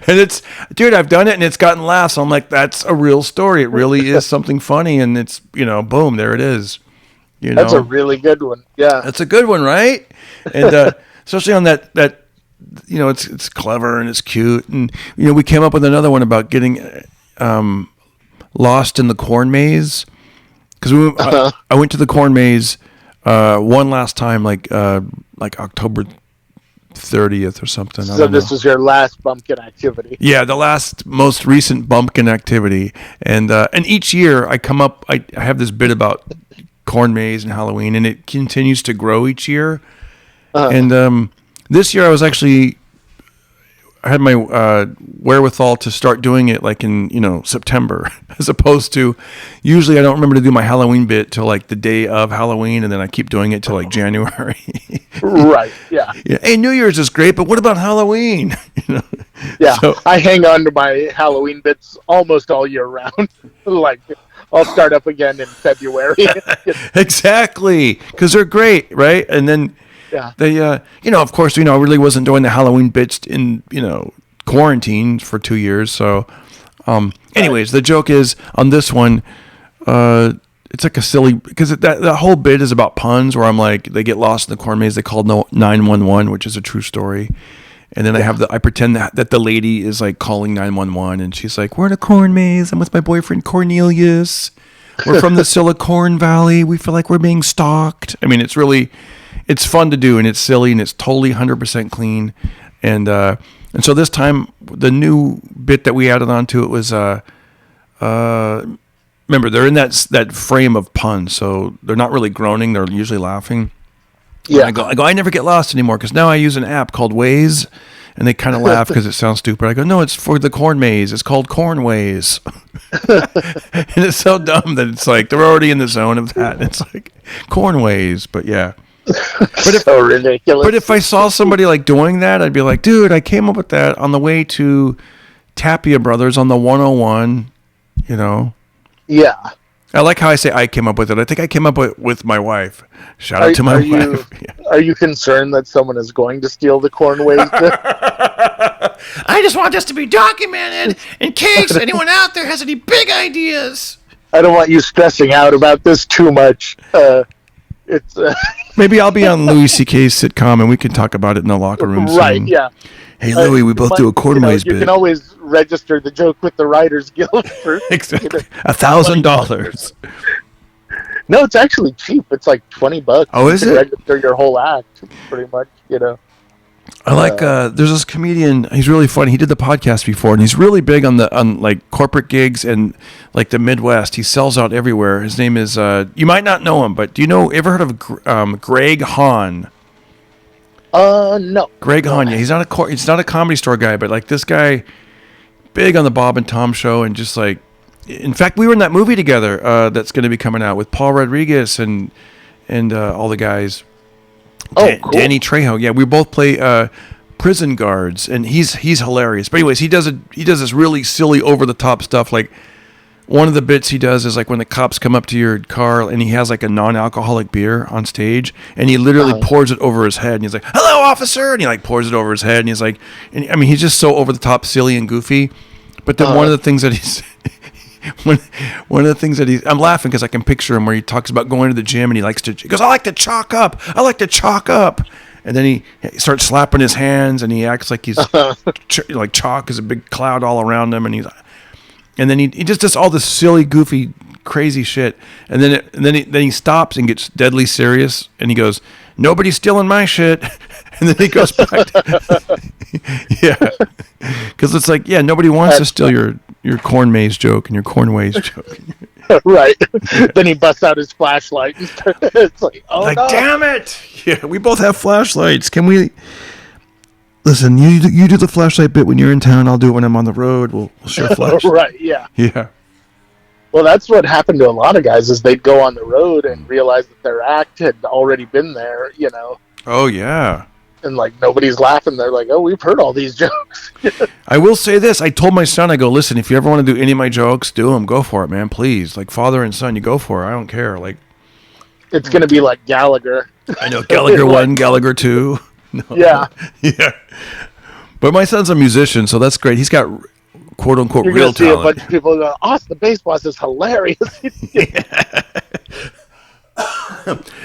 Speaker 1: And dude, I've done it and it's gotten laughs. I'm like, that's a real story. It really is something funny. And it's, boom, there it is.
Speaker 2: That's a really good one. Yeah.
Speaker 1: That's a good one, right? And especially on that it's clever and it's cute. And, we came up with another one about getting lost in the corn maze. Because I went to the corn maze one last time, like October 30th or something.
Speaker 2: So this was your last bumpkin activity.
Speaker 1: Yeah, the most recent bumpkin activity. And each year I come up, I have this bit about corn maze and Halloween, and it continues to grow each year. And this year I had my wherewithal to start doing it like in September, as opposed to usually I don't remember to do my Halloween bit till like the day of Halloween, and then I keep doing it till like January.
Speaker 2: Right. Yeah.
Speaker 1: Hey, New Year's is great, but what about Halloween?
Speaker 2: Yeah. So, I hang on to my Halloween bits almost all year round. Like I'll start up again in February.
Speaker 1: Exactly, because they're great, right? And then.
Speaker 2: Yeah.
Speaker 1: They, of course, I really wasn't doing the Halloween bits in, quarantine for 2 years. So, anyways, The joke is on this one, it's like a silly, because that whole bit is about puns where I'm like, they get lost in the corn maze. They called 911, which is a true story. And then I pretend that the lady is like calling 911 and she's like, we're in a corn maze. I'm with my boyfriend Cornelius. We're from the Silicon Valley. We feel like we're being stalked. I mean, it's fun to do, and it's silly, and it's totally 100% clean. And so this time, the new bit that we added onto it was, remember, they're in that frame of puns, so they're not really groaning, they're usually laughing. Yeah. And I go, I never get lost anymore, because now I use an app called Waze, and they kind of laugh because it sounds stupid. I go, no, it's for the corn maze. It's called Corn Waze. And it's so dumb that it's like, they're already in the zone of that. It's like, Corn Waze, but yeah.
Speaker 2: So ridiculous.
Speaker 1: But if I saw somebody like doing that, I'd be like, dude, I came up with that on the way to Tapia Brothers on the 101,
Speaker 2: Yeah.
Speaker 1: I like how I say I came up with it. I think I came up with my wife. Shout out to my wife.
Speaker 2: Are you concerned that someone is going to steal the corn waste?
Speaker 1: I just want this to be documented in case anyone out there has any big ideas.
Speaker 2: I don't want you stressing out about this too much.
Speaker 1: Maybe I'll be on Louis C.K.'s sitcom and we can talk about it in the locker room soon.
Speaker 2: Right, yeah.
Speaker 1: Hey, Louis, we both do a corn maze bit.
Speaker 2: You can always register the joke with the Writers Guild for
Speaker 1: exactly. $1,000.
Speaker 2: No, it's actually cheap. It's like $20.
Speaker 1: Oh, is it?
Speaker 2: Register your whole act, pretty much,
Speaker 1: I like, there's this comedian, he's really funny. He did the podcast before, and he's really big on like corporate gigs and like the Midwest. He sells out everywhere. His name is, you might not know him, but do you ever heard of Greg Hahn?
Speaker 2: No.
Speaker 1: Greg Hahn, yeah. He's not a Comedy Store guy, but like this guy, big on the Bob and Tom show, and just like, in fact, we were in that movie together that's going to be coming out with Paul Rodriguez and all the guys.
Speaker 2: Cool.
Speaker 1: Danny Trejo. Yeah, we both play prison guards, and he's hilarious. But anyways, he does this really silly, over the top stuff. Like one of the bits he does is like when the cops come up to your car, and he has like a non-alcoholic beer on stage, and he literally pours it over his head, and he's like, "Hello, officer," and he like pours it over his head, and he's like, I mean, he's just so over the top, silly and goofy. But then one of the things that he's one of the things that I'm laughing because I can picture him where he talks about going to the gym and he goes, I like to chalk up. And then he starts slapping his hands and he acts like he's like chalk is a big cloud all around him. And then he just does all this silly, goofy, crazy shit. And then he stops and gets deadly serious and he goes, nobody's stealing my shit. And then he goes back. Yeah. Because it's like, yeah, nobody wants to steal your corn maze joke and your corn ways joke.
Speaker 2: Right. Then he busts out his flashlight. It's like, oh
Speaker 1: like,
Speaker 2: no.
Speaker 1: damn it! Yeah, we both have flashlights. Can we? Listen, you do the flashlight bit when you're in town. I'll do it when I'm on the road. We'll share flashlights.
Speaker 2: Right. Yeah.
Speaker 1: Yeah.
Speaker 2: Well, that's what happened to a lot of guys is they'd go on the road and realize that their act had already been there, you know.
Speaker 1: Oh yeah.
Speaker 2: And like nobody's laughing. They're like, "Oh, we've heard all these jokes."
Speaker 1: I will say this. I told my son, I go, listen, if you ever want to do any of my jokes, do them. Go for it, man. Please. Like father and son, you go for it. I don't care. Like,
Speaker 2: It's going to be like Gallagher.
Speaker 1: I know Gallagher 1, Gallagher 2. No.
Speaker 2: Yeah.
Speaker 1: Yeah. But my son's a musician, so that's great. He's got quote unquote
Speaker 2: You're
Speaker 1: real
Speaker 2: going to see
Speaker 1: talent.
Speaker 2: a bunch of people go, "AusTheBassBoss is hilarious."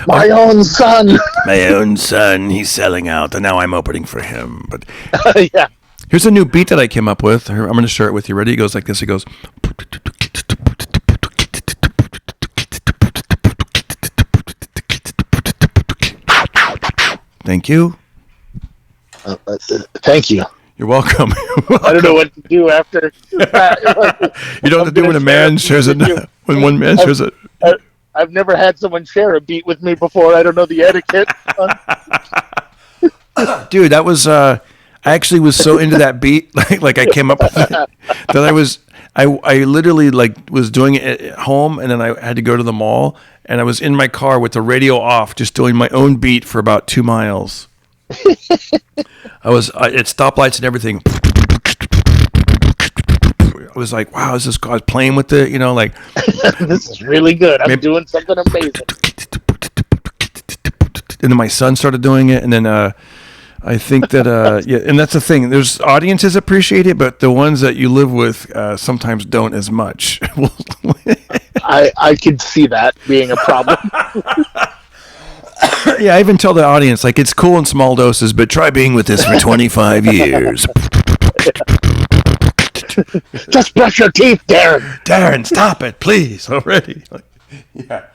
Speaker 2: My own son.
Speaker 1: My own son, he's selling out, and now I'm opening for him. But
Speaker 2: Yeah.
Speaker 1: here's a new beat that I came up with. I'm going to share it with you. Ready? It goes like this. It goes. Thank you.
Speaker 2: Thank you.
Speaker 1: You're welcome.
Speaker 2: I don't know what to do after that.
Speaker 1: You don't have to do when a man shares it. When one man shares it.
Speaker 2: I've never had someone share a beat with me before. I don't know the etiquette.
Speaker 1: Dude, that was I actually was so into that beat, like I came up with it, that I literally like was doing it at home, and then I had to go to the mall, and I was in my car with the radio off, just doing my own beat for about 2 miles. I was at stoplights and everything. I was like, wow, is this guy playing with it? You know, like
Speaker 2: This is really good. I'm doing something amazing.
Speaker 1: And then my son started doing it, and then I think that yeah, and that's the thing. There's audiences appreciate it, but the ones that you live with sometimes don't as much.
Speaker 2: I could see that being a problem.
Speaker 1: Yeah, I even tell the audience, like, it's cool in small doses, but try being with this for 25 years.
Speaker 2: Just brush your teeth, Darren.
Speaker 1: Darren, stop it, please, already. Like, yeah.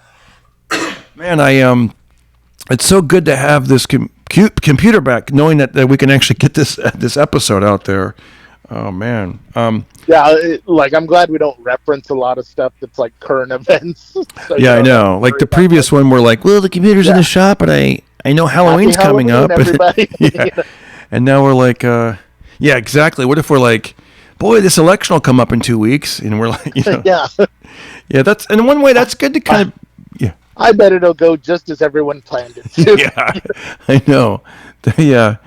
Speaker 1: Man, it's so good to have this computer back, knowing that we can actually get this episode out there. Oh man.
Speaker 2: Yeah, like I'm glad we don't reference a lot of stuff that's like current events. So,
Speaker 1: yeah, I know. Like the previous one, we're like, well, the computer's in the shop, but I know Halloween's coming up.
Speaker 2: Everybody.
Speaker 1: Yeah. And now we're like, yeah, exactly. What if we're like, boy, this election will come up in 2 weeks, and we're like, you know,
Speaker 2: Yeah.
Speaker 1: yeah. That's in one way that's good to kind of, yeah.
Speaker 2: I bet it'll go just as everyone planned it to.
Speaker 1: Yeah, I know. Yeah,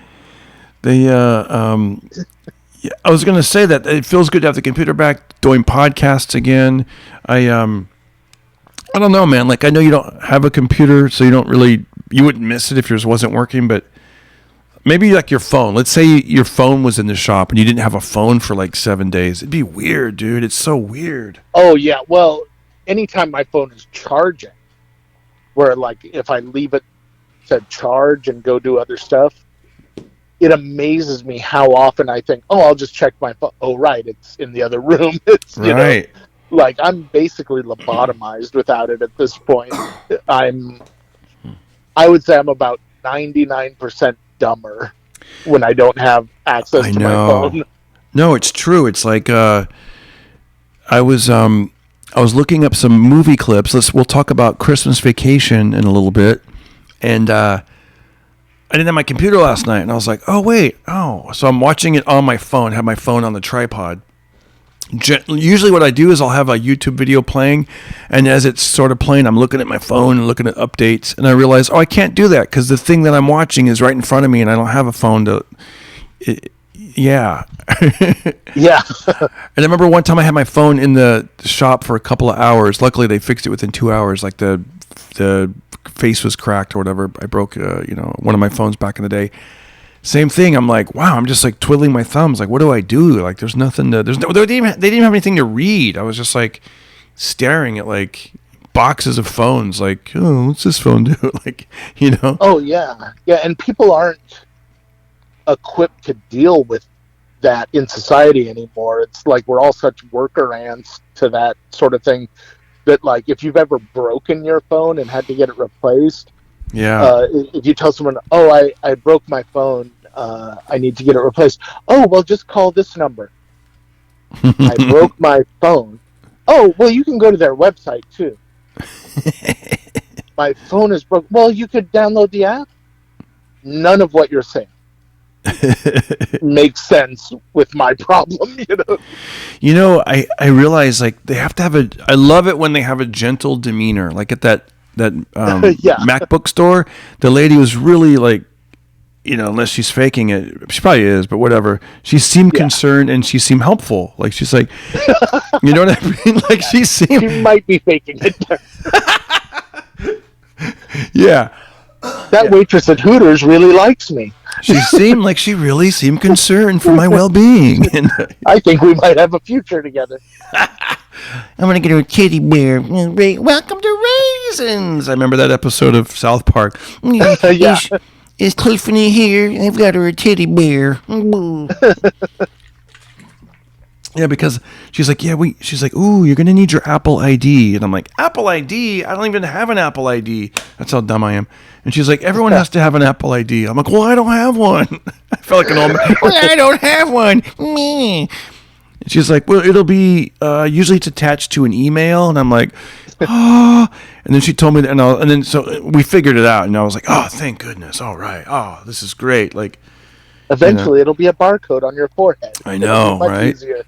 Speaker 1: I was going to say that it feels good to have the computer back, doing podcasts again. I don't know, man. Like, I know you don't have a computer, so you wouldn't miss it if yours wasn't working, but maybe like your phone. Let's say your phone was in the shop and you didn't have a phone for like 7 days. It'd be weird, dude. It's so weird.
Speaker 2: Oh yeah. Well, anytime my phone is charging, where like if I leave it to charge and go do other stuff, it amazes me how often I think, oh, I'll just check my phone. Oh, right, it's in the other room. It's you
Speaker 1: Right.
Speaker 2: know, like I'm basically lobotomized without it at this point. I would say I'm about 99% dumber when I don't have access to my phone.
Speaker 1: No, it's true. It's like I was looking up some movie clips. We'll talk about Christmas Vacation in a little bit, and I didn't have my computer last night, and I was like, oh wait, so I'm watching it on my phone. Have my phone on the tripod. Usually, what I do is I'll have a YouTube video playing, and as it's sort of playing, I'm looking at my phone and looking at updates, and I realize, I can't do that because the thing that I'm watching is right in front of me, and I don't have a phone to. Yeah.
Speaker 2: Yeah.
Speaker 1: And I remember one time I had my phone in the shop for a couple of hours. Luckily, they fixed it within 2 hours. Like the face was cracked or whatever. I broke, one of my phones back in the day. Same thing. I'm like, wow. I'm just like twiddling my thumbs. Like, what do I do? Like, there's nothing to. They didn't even have anything to read. I was just like staring at like boxes of phones. Like, oh, what's this phone do? Like, you know.
Speaker 2: Oh yeah, yeah. And people aren't equipped to deal with that in society anymore. It's like we're all such worker ants to that sort of thing that like if you've ever broken your phone and had to get it replaced,
Speaker 1: Yeah.
Speaker 2: If you tell someone, oh, I broke my phone, I need to get it replaced. Oh, well, just call this number. I broke my phone. Oh, well, you can go to their website too. My phone is broke. Well, you could download the app. None of what you're saying makes sense with my problem, you know.
Speaker 1: You know, I realize like they have to have I love it when they have a gentle demeanor. Like at that
Speaker 2: Yeah.
Speaker 1: MacBook store, the lady was really like, you know, unless she's faking it, she probably is, but whatever. She seemed concerned and she seemed helpful. Like she's like, you know what I mean? Like she
Speaker 2: might be faking it.
Speaker 1: Yeah.
Speaker 2: That waitress at Hooters really likes me.
Speaker 1: She seemed like she really seemed concerned for my well-being. And
Speaker 2: I think we might have a future together.
Speaker 1: I'm going to get her a teddy bear. Welcome to Raisins. I remember that episode of South Park.
Speaker 2: Yeah.
Speaker 1: Is Tiffany here? I've got her a teddy bear. Yeah, because she's like, she's like, ooh, you're going to need your Apple ID. And I'm like, Apple ID? I don't even have an Apple ID. That's how dumb I am. And she's like, everyone has to have an Apple ID. I'm like, well, I don't have one. I felt like an old man. Well, I don't have one. Me. And she's like, well, it'll be, usually it's attached to an email. And I'm like, oh. And then she told me, and then so we figured it out. And I was like, oh, thank goodness. All right. Oh, this is great. Like,
Speaker 2: eventually it'll be a barcode on your forehead.
Speaker 1: I know, right?
Speaker 2: Easier.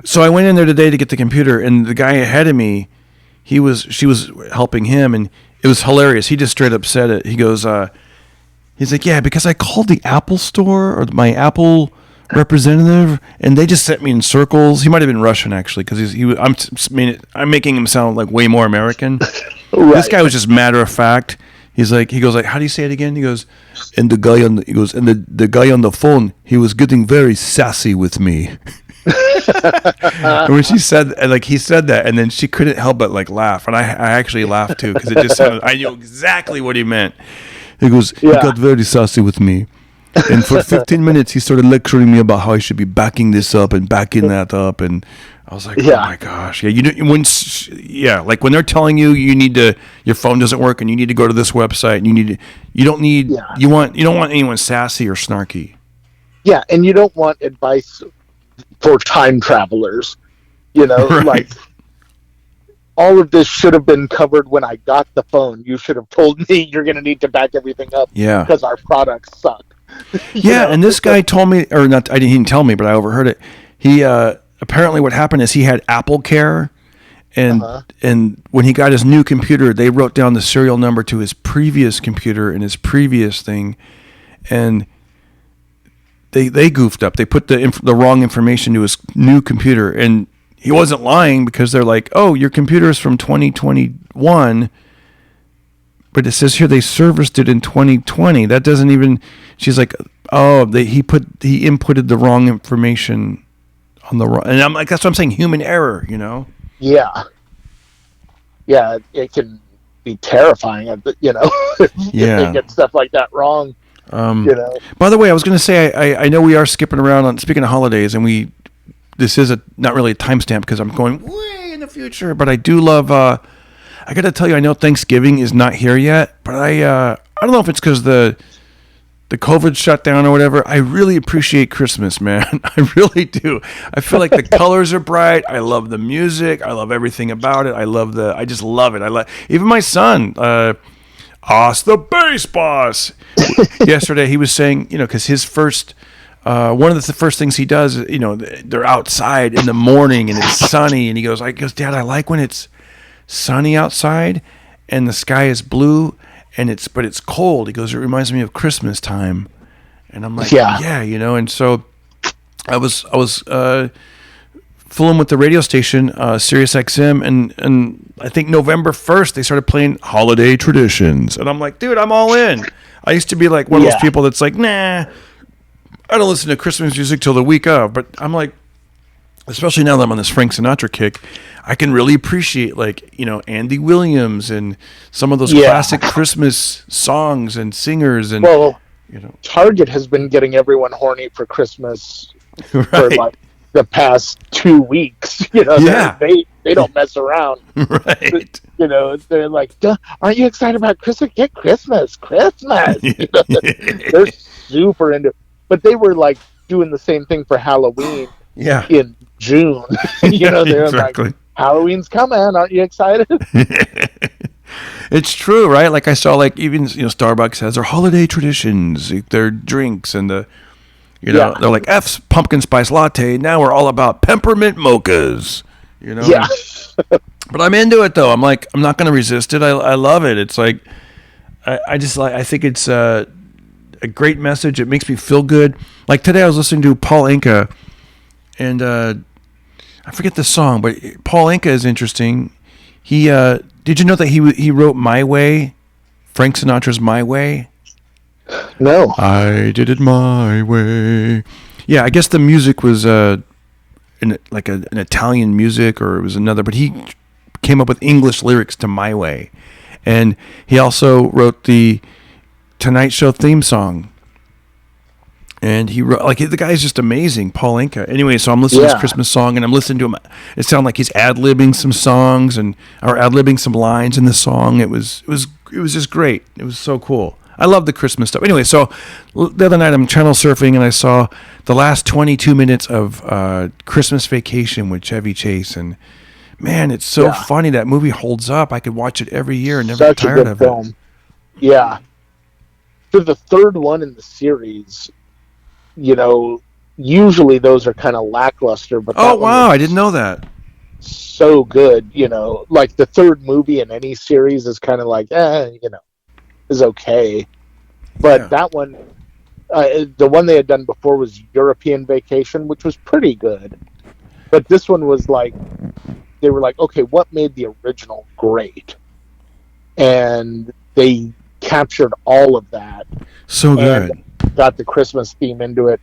Speaker 1: So I went in there today to get the computer, and the guy ahead of me, she was helping him, and it was hilarious. He just straight up said it. He goes, he's like, yeah, because I called the Apple store or my Apple representative, and they just sent me in circles. He might have been Russian actually, because I'm making him sound like way more American.
Speaker 2: Right.
Speaker 1: This guy was just matter of fact. He goes like, how do you say it again? He goes, and the guy on the phone, he was getting very sassy with me. And when she said, like he said that, and then she couldn't help but like laugh, and I actually laughed too because it just sounded. I knew exactly what he meant. He goes, he got very sassy with me, and for 15 minutes he started lecturing me about how I should be backing this up and backing that up, and I was like, oh my gosh, like when they're telling you need to, your phone doesn't work and you need to go to this website, and you don't want anyone sassy or snarky.
Speaker 2: Yeah, and you don't want advice for time travelers, you know,
Speaker 1: right.
Speaker 2: Like all of this should have been covered when I got the phone. You should have told me you're going to need to back everything up because our products suck.
Speaker 1: Yeah, and this guy told me, or not, he didn't tell me, but I overheard it. He apparently what happened is he had Apple Care, and when he got his new computer, they wrote down the serial number to his previous computer and his previous thing, and they goofed up. They put the wrong information to his new computer, and he wasn't lying because they're like, "Oh, your computer is from 2021," but it says here they serviced it in 2020. That doesn't even. She's like, "Oh, he inputted the wrong information on the wrong," and I'm like, "That's what I'm saying, human error," you know?
Speaker 2: Yeah, it can be terrifying, you know. If they get stuff like that wrong. You know.
Speaker 1: By the way, I was going to say, I know we are skipping around on speaking of holidays, and this is not really a timestamp because I'm going way in the future, but I do love. I got to tell you, I know Thanksgiving is not here yet, but I don't know if it's because the COVID shutdown or whatever. I really appreciate Christmas, man. I really do. I feel like the colors are bright. I love the music. I love everything about it. I just love it. Even my son. AusTheBassBoss. Yesterday he was saying, you know, because his first, one of the first things he does, you know, they're outside in the morning and it's sunny, and he goes, Dad, I like when it's sunny outside and the sky is blue but it's cold. He goes, it reminds me of Christmas time, and I'm like, yeah, you know, and so I was fooling with the radio station, Sirius XM, and I think November 1st they started playing holiday traditions, and I'm like, dude, I'm all in. I used to be like one of those people that's like, nah, I don't listen to Christmas music till the week of, but I'm like, especially now that I'm on this Frank Sinatra kick, I can really appreciate, like, you know, Andy Williams and some of those classic Christmas songs and singers, and you know,
Speaker 2: Target has been getting everyone horny for Christmas for like the past 2 weeks. You know, they don't mess around.
Speaker 1: Right.
Speaker 2: You know, they're like, aren't you excited about Christmas? Get Christmas. You know, they're super into it. But they were like doing the same thing for Halloween in June. You know, they're like, Halloween's coming. Aren't you excited?
Speaker 1: It's true, right? Like I saw, like even Starbucks has their holiday traditions, their drinks, and
Speaker 2: Yeah.
Speaker 1: they're like F's pumpkin spice latte. Now we're all about peppermint mochas.
Speaker 2: Yeah.
Speaker 1: But I'm into it though. I'm not going to resist it. I love it. It's like I think it's a great message. It makes me feel good. Like today, I was listening to Paul Anka, and I forget the song, but Paul Anka is interesting. He did you know that he wrote My Way, Frank Sinatra's My Way?
Speaker 2: No.
Speaker 1: I did it my way. Yeah, I guess the music was an Italian music, or it was another, but he came up with English lyrics to My Way. And he also wrote the Tonight Show theme song. And he wrote, like, the guy's just amazing, Paul Anka. Anyway, so I'm listening to this Christmas song, and I'm listening to him. It sounded like he's ad-libbing some songs or ad-libbing some lines in the song. It was just great. It was so cool. I love the Christmas stuff. Anyway, so the other night I'm channel surfing, and I saw the last 22 minutes of Christmas Vacation with Chevy Chase, and man, it's so funny. That movie holds up. I could watch it every year and never get tired of it.
Speaker 2: Yeah. For the third one in the series, usually those are kind of lackluster, but
Speaker 1: oh wow, I didn't know that.
Speaker 2: So good, like the third movie in any series is kind of like, is okay, but that one, the one they had done before was European Vacation, which was pretty good, but this one was like, they were like, okay, what made the original great? And they captured all of that.
Speaker 1: So good.
Speaker 2: And got the Christmas theme into it.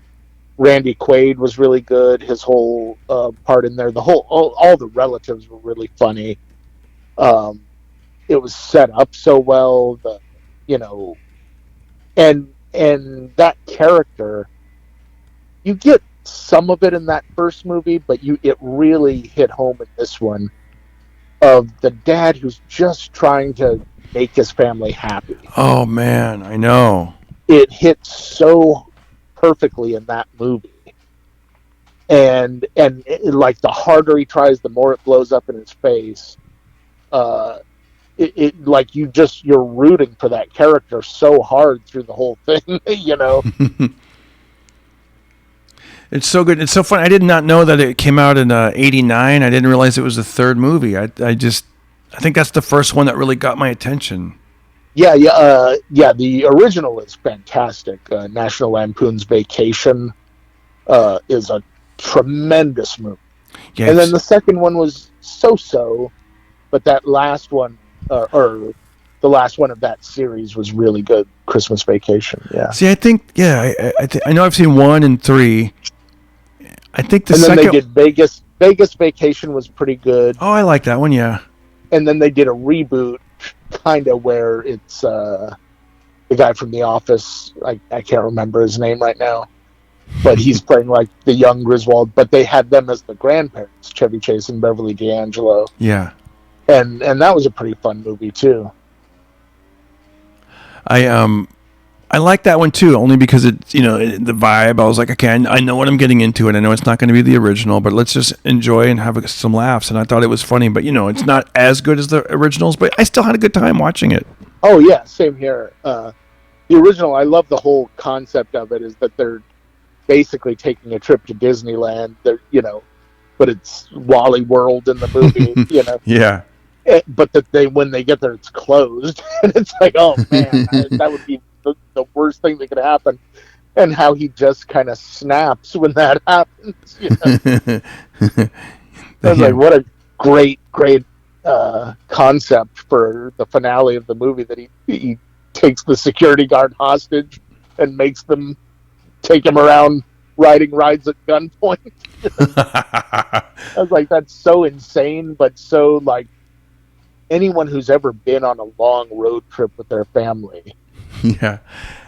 Speaker 2: Randy Quaid was really good. His whole part in there, all the relatives were really funny. It was set up so well. And that character, you get some of it in that first movie, but it really hit home in this one, of the dad who's just trying to make his family happy.
Speaker 1: Oh man, I know.
Speaker 2: It hits so perfectly in that movie, and like the harder he tries, the more it blows up in his face. It like you're rooting for that character so hard through the whole thing.
Speaker 1: It's so good. It's so fun. I did not know that it came out in '89. I didn't realize it was the third movie. I think that's the first one that really got my attention.
Speaker 2: Yeah. The original is fantastic. National Lampoon's Vacation is a tremendous movie. Yes. And then the second one was so, but that last one, or the last one of that series, was really good. Christmas Vacation. Yeah.
Speaker 1: See, I think, I know I've seen 1 and 3. I think the second.
Speaker 2: And then they did Vegas Vacation was pretty good.
Speaker 1: Oh, I like that one. Yeah.
Speaker 2: And then they did a reboot, kind of, where it's the guy from The Office. I can't remember his name right now, but he's playing like the young Griswold. But they had them as the grandparents, Chevy Chase and Beverly D'Angelo.
Speaker 1: Yeah.
Speaker 2: And that was a pretty fun movie too.
Speaker 1: I like that one too, only because it's, the vibe. I was like, okay, I know what I'm getting into, and I know it's not going to be the original, but let's just enjoy and have some laughs. And I thought it was funny, but it's not as good as the originals, but I still had a good time watching it.
Speaker 2: Oh yeah, same here. The original, I love the whole concept of it, is that they're basically taking a trip to Disneyland. But it's Wally World in the movie.
Speaker 1: Yeah.
Speaker 2: But when they get there, it's closed, and it's like, oh man, that would be the worst thing that could happen. And how he just kind of snaps when that happens. I was like, what a great concept for the finale of the movie, that he takes the security guard hostage and makes them take him around riding rides at gunpoint. I was like, that's so insane, but so like, anyone who's ever been on a long road trip with their family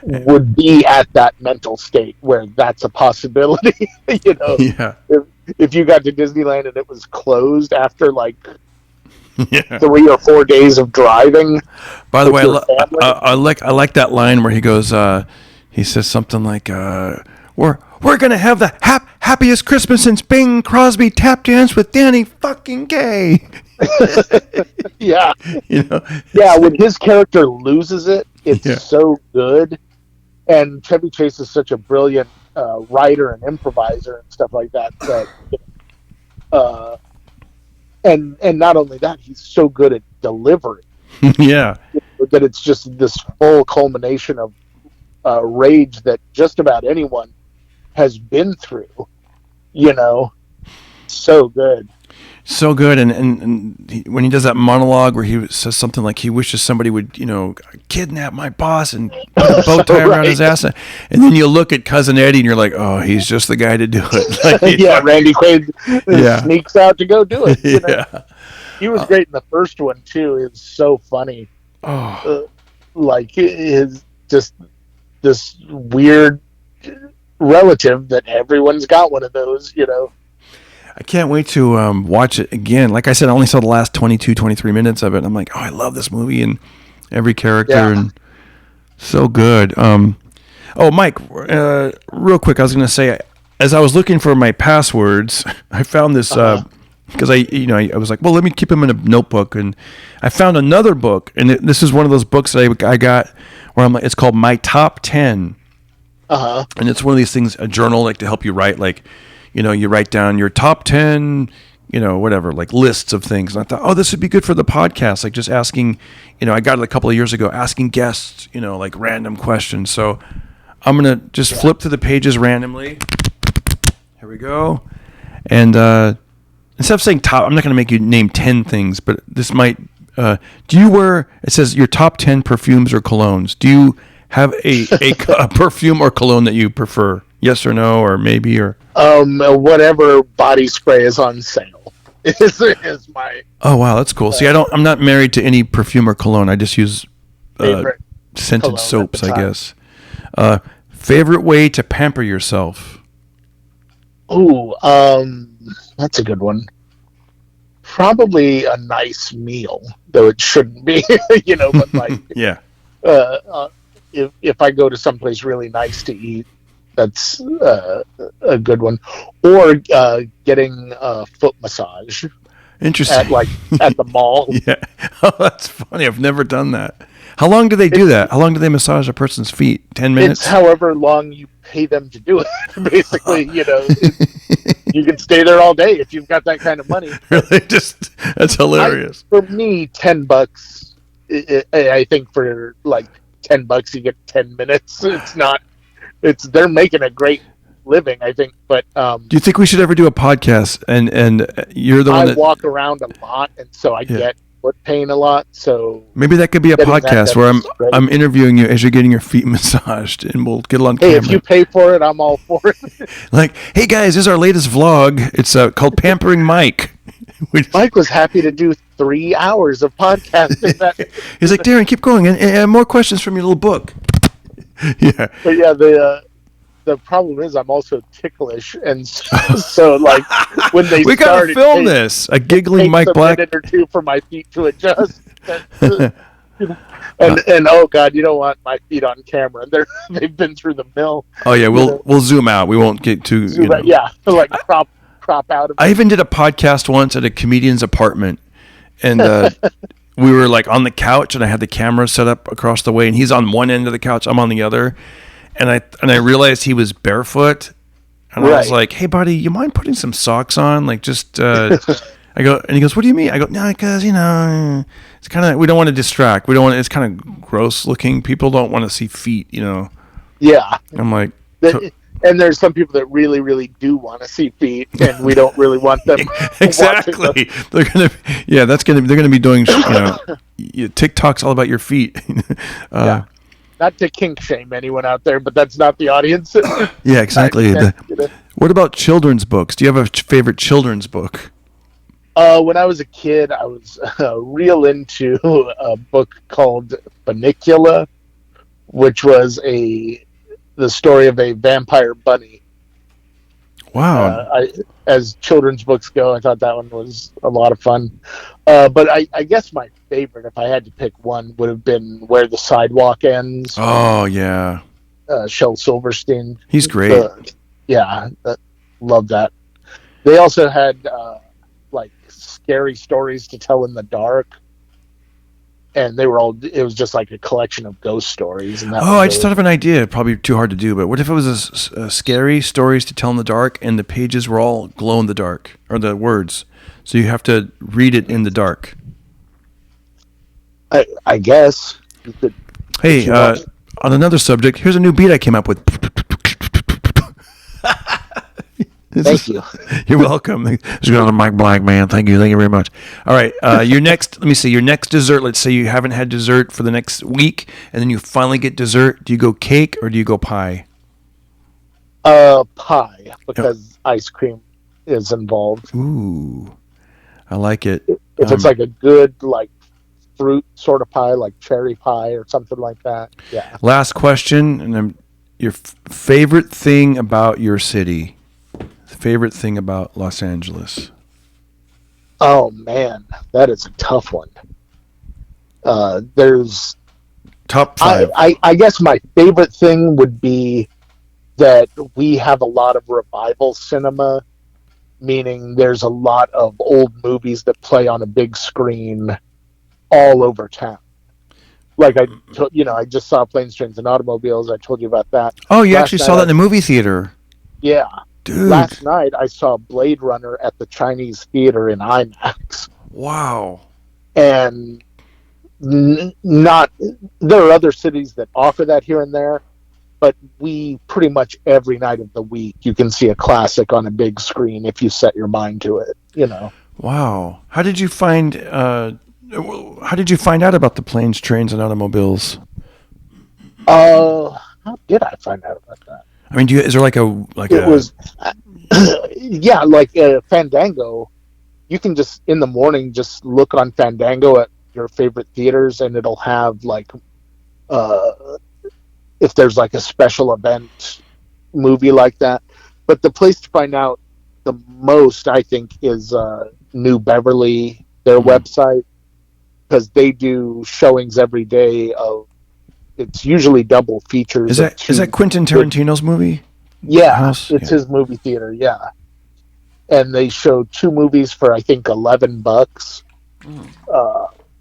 Speaker 2: would be at that mental state where that's a possibility.
Speaker 1: Yeah.
Speaker 2: If you got to Disneyland and it was closed after like 3 or 4 days of driving.
Speaker 1: By the way, I like that line where he goes, he says something like, we're gonna have the happiest Christmas since Bing Crosby tap danced with Danny fucking Kaye.
Speaker 2: Yeah.
Speaker 1: You know?
Speaker 2: Yeah, when his character loses it, it's
Speaker 1: Yeah.
Speaker 2: so good. And Chevy Chase is such a brilliant writer and improviser and stuff like that. And not only that, he's so good at delivery.
Speaker 1: Yeah.
Speaker 2: That it's just this full culmination of rage that just about anyone has been through. So good.
Speaker 1: So good. And when he does that monologue where he says something like he wishes somebody would, kidnap my boss and put a bow tie around his ass. And then you look at Cousin Eddie and you're like, oh, he's just the guy to do it. Like,
Speaker 2: yeah, Randy Quaid sneaks out to go do it.
Speaker 1: Yeah.
Speaker 2: He was great in the first one, too. It was so funny.
Speaker 1: Oh.
Speaker 2: His just this weird relative that everyone's got one of those,
Speaker 1: I can't wait to watch it again. Like I said, I only saw the last 22, 23 minutes of it. And I'm like, oh, I love this movie and every character and so good. Mike, real quick, I was going to say, as I was looking for my passwords, I found this because I was like, well, let me keep them in a notebook. And I found another book, and this is one of those books that I got where I'm like, it's called My Top 10. And it's one of these things, a journal, like to help you write, like, you write down your top 10, whatever, like lists of things. And I thought, oh, this would be good for the podcast. Like just asking, I got it a couple of years ago, asking guests, like random questions. So I'm going to just flip through the pages randomly. Here we go. And instead of saying top, I'm not going to make you name 10 things, but this might, do you wear, it says your top 10 perfumes or colognes. Do you have a perfume or cologne that you prefer? Yes or no, or maybe, or
Speaker 2: whatever body spray is on sale is my.
Speaker 1: Oh wow, that's cool. See, I'm not married to any perfume or cologne. I just use scented soaps, I guess. Favorite way to pamper yourself?
Speaker 2: Ooh, that's a good one. Probably a nice meal, though it shouldn't be, but like
Speaker 1: yeah.
Speaker 2: If I go to someplace really nice to eat, that's a good one. Or getting a foot massage.
Speaker 1: Interesting.
Speaker 2: At the mall.
Speaker 1: Yeah. Oh, that's funny. I've never done that. How long do they do that? How long do they massage a person's feet? 10 minutes?
Speaker 2: It's however long you pay them to do it. Basically, you can stay there all day if you've got that kind of money.
Speaker 1: Really? That's hilarious.
Speaker 2: For me, $10. I think for like $10 you get 10 minutes. They're making a great living, I think. But
Speaker 1: do you think we should ever do a podcast? And you're the one that
Speaker 2: walk around a lot, and so I get foot pain a lot. So
Speaker 1: maybe that could be a podcast where I'm interviewing you as you're getting your feet massaged, and we'll get it on camera.
Speaker 2: Hey, if you pay for it, I'm all for it.
Speaker 1: Like, hey guys, this is our latest vlog. It's called Pampering Mike.
Speaker 2: Mike was happy to do 3 hours of podcasting.
Speaker 1: He's like, Darren, keep going, and more questions from your little book. Yeah.
Speaker 2: But yeah, the problem is I'm also ticklish, and so like when they
Speaker 1: we gotta film this. A giggling Mike Black.
Speaker 2: A minute or two for my feet to adjust. And oh god, you don't want my feet on camera. They've been through the mill.
Speaker 1: Oh yeah, we'll zoom out. We won't get too.
Speaker 2: Yeah, like crop out of it.
Speaker 1: I even did a podcast once at a comedian's apartment, and we were like on the couch, and I had the camera set up across the way, and he's on one end of the couch, I'm on the other, and I realized he was barefoot, and I was like, "Hey, buddy, you mind putting some socks on? Like, just." I go, and he goes, "What do you mean?" I go, "No, because it's kind of we don't want to distract. We don't want. It's kind of gross looking. People don't want to see feet,
Speaker 2: Yeah.
Speaker 1: I'm like.
Speaker 2: And there's some people that really, really do want to see feet, and we don't really want them.
Speaker 1: Exactly. They're gonna be doing, TikTok's all about your feet.
Speaker 2: Yeah. Not to kink shame anyone out there, but that's not the audience.
Speaker 1: Yeah, exactly. What about children's books? Do you have a favorite children's book?
Speaker 2: When I was a kid, I was real into a book called Funicula, which was the story of a vampire bunny.
Speaker 1: Wow.
Speaker 2: As children's books go, I thought that one was a lot of fun. But I guess my favorite, if I had to pick one, would have been Where the Sidewalk Ends.
Speaker 1: Oh, yeah.
Speaker 2: Shel Silverstein.
Speaker 1: He's great.
Speaker 2: Love that. They also had like scary stories to tell in the dark, and they were all. It was just like a collection of ghost stories, and that
Speaker 1: Oh,
Speaker 2: was
Speaker 1: I just
Speaker 2: really
Speaker 1: thought of an idea. Probably too hard to do, but what if it was a scary stories to tell in the dark, and the pages were all glow in the dark, or the words, so you have to read it in the dark.
Speaker 2: I guess. You could,
Speaker 1: Hey, on another subject, here's a new beat I came up with.
Speaker 2: Thank you.
Speaker 1: You're welcome. Just going to Mike Black, man. Thank you very much. All right, your next. Let me see. Your next dessert. Let's say you haven't had dessert for the next week, and then you finally get dessert. Do you go cake or do you go pie?
Speaker 2: Pie, because ice cream is involved.
Speaker 1: Ooh, I like it.
Speaker 2: If it's like a good like fruit sort of pie, like cherry pie or something like that. Yeah.
Speaker 1: Last question, and your favorite thing about your city. Favorite thing about Los Angeles?
Speaker 2: Oh man, that is a tough one. There's
Speaker 1: top 5.
Speaker 2: I guess my favorite thing would be that we have a lot of revival cinema, meaning there's a lot of old movies that play on a big screen all over town. Like I just saw Planes, Trains, and Automobiles. I told you about that.
Speaker 1: Oh, you actually saw that in the movie theater?
Speaker 2: Yeah.
Speaker 1: Dude.
Speaker 2: Last night I saw Blade Runner at the Chinese Theater in IMAX.
Speaker 1: Wow.
Speaker 2: And not there are other cities that offer that here and there, but we pretty much every night of the week you can see a classic on a big screen if you set your mind to it,
Speaker 1: Wow. How did you find out about the Planes, Trains, and Automobiles?
Speaker 2: How did I find out about that?
Speaker 1: I mean, is there
Speaker 2: it was yeah, like Fandango. You can just in the morning just look on Fandango at your favorite theaters, and it'll have like if there's like a special event movie like that. But the place to find out the most, I think, is New Beverly, their website, because they do showings every day of. It's usually double features.
Speaker 1: Is that Quentin Tarantino's movie?
Speaker 2: Yeah, it's his movie theater. Yeah, and they showed 2 movies for I think $11.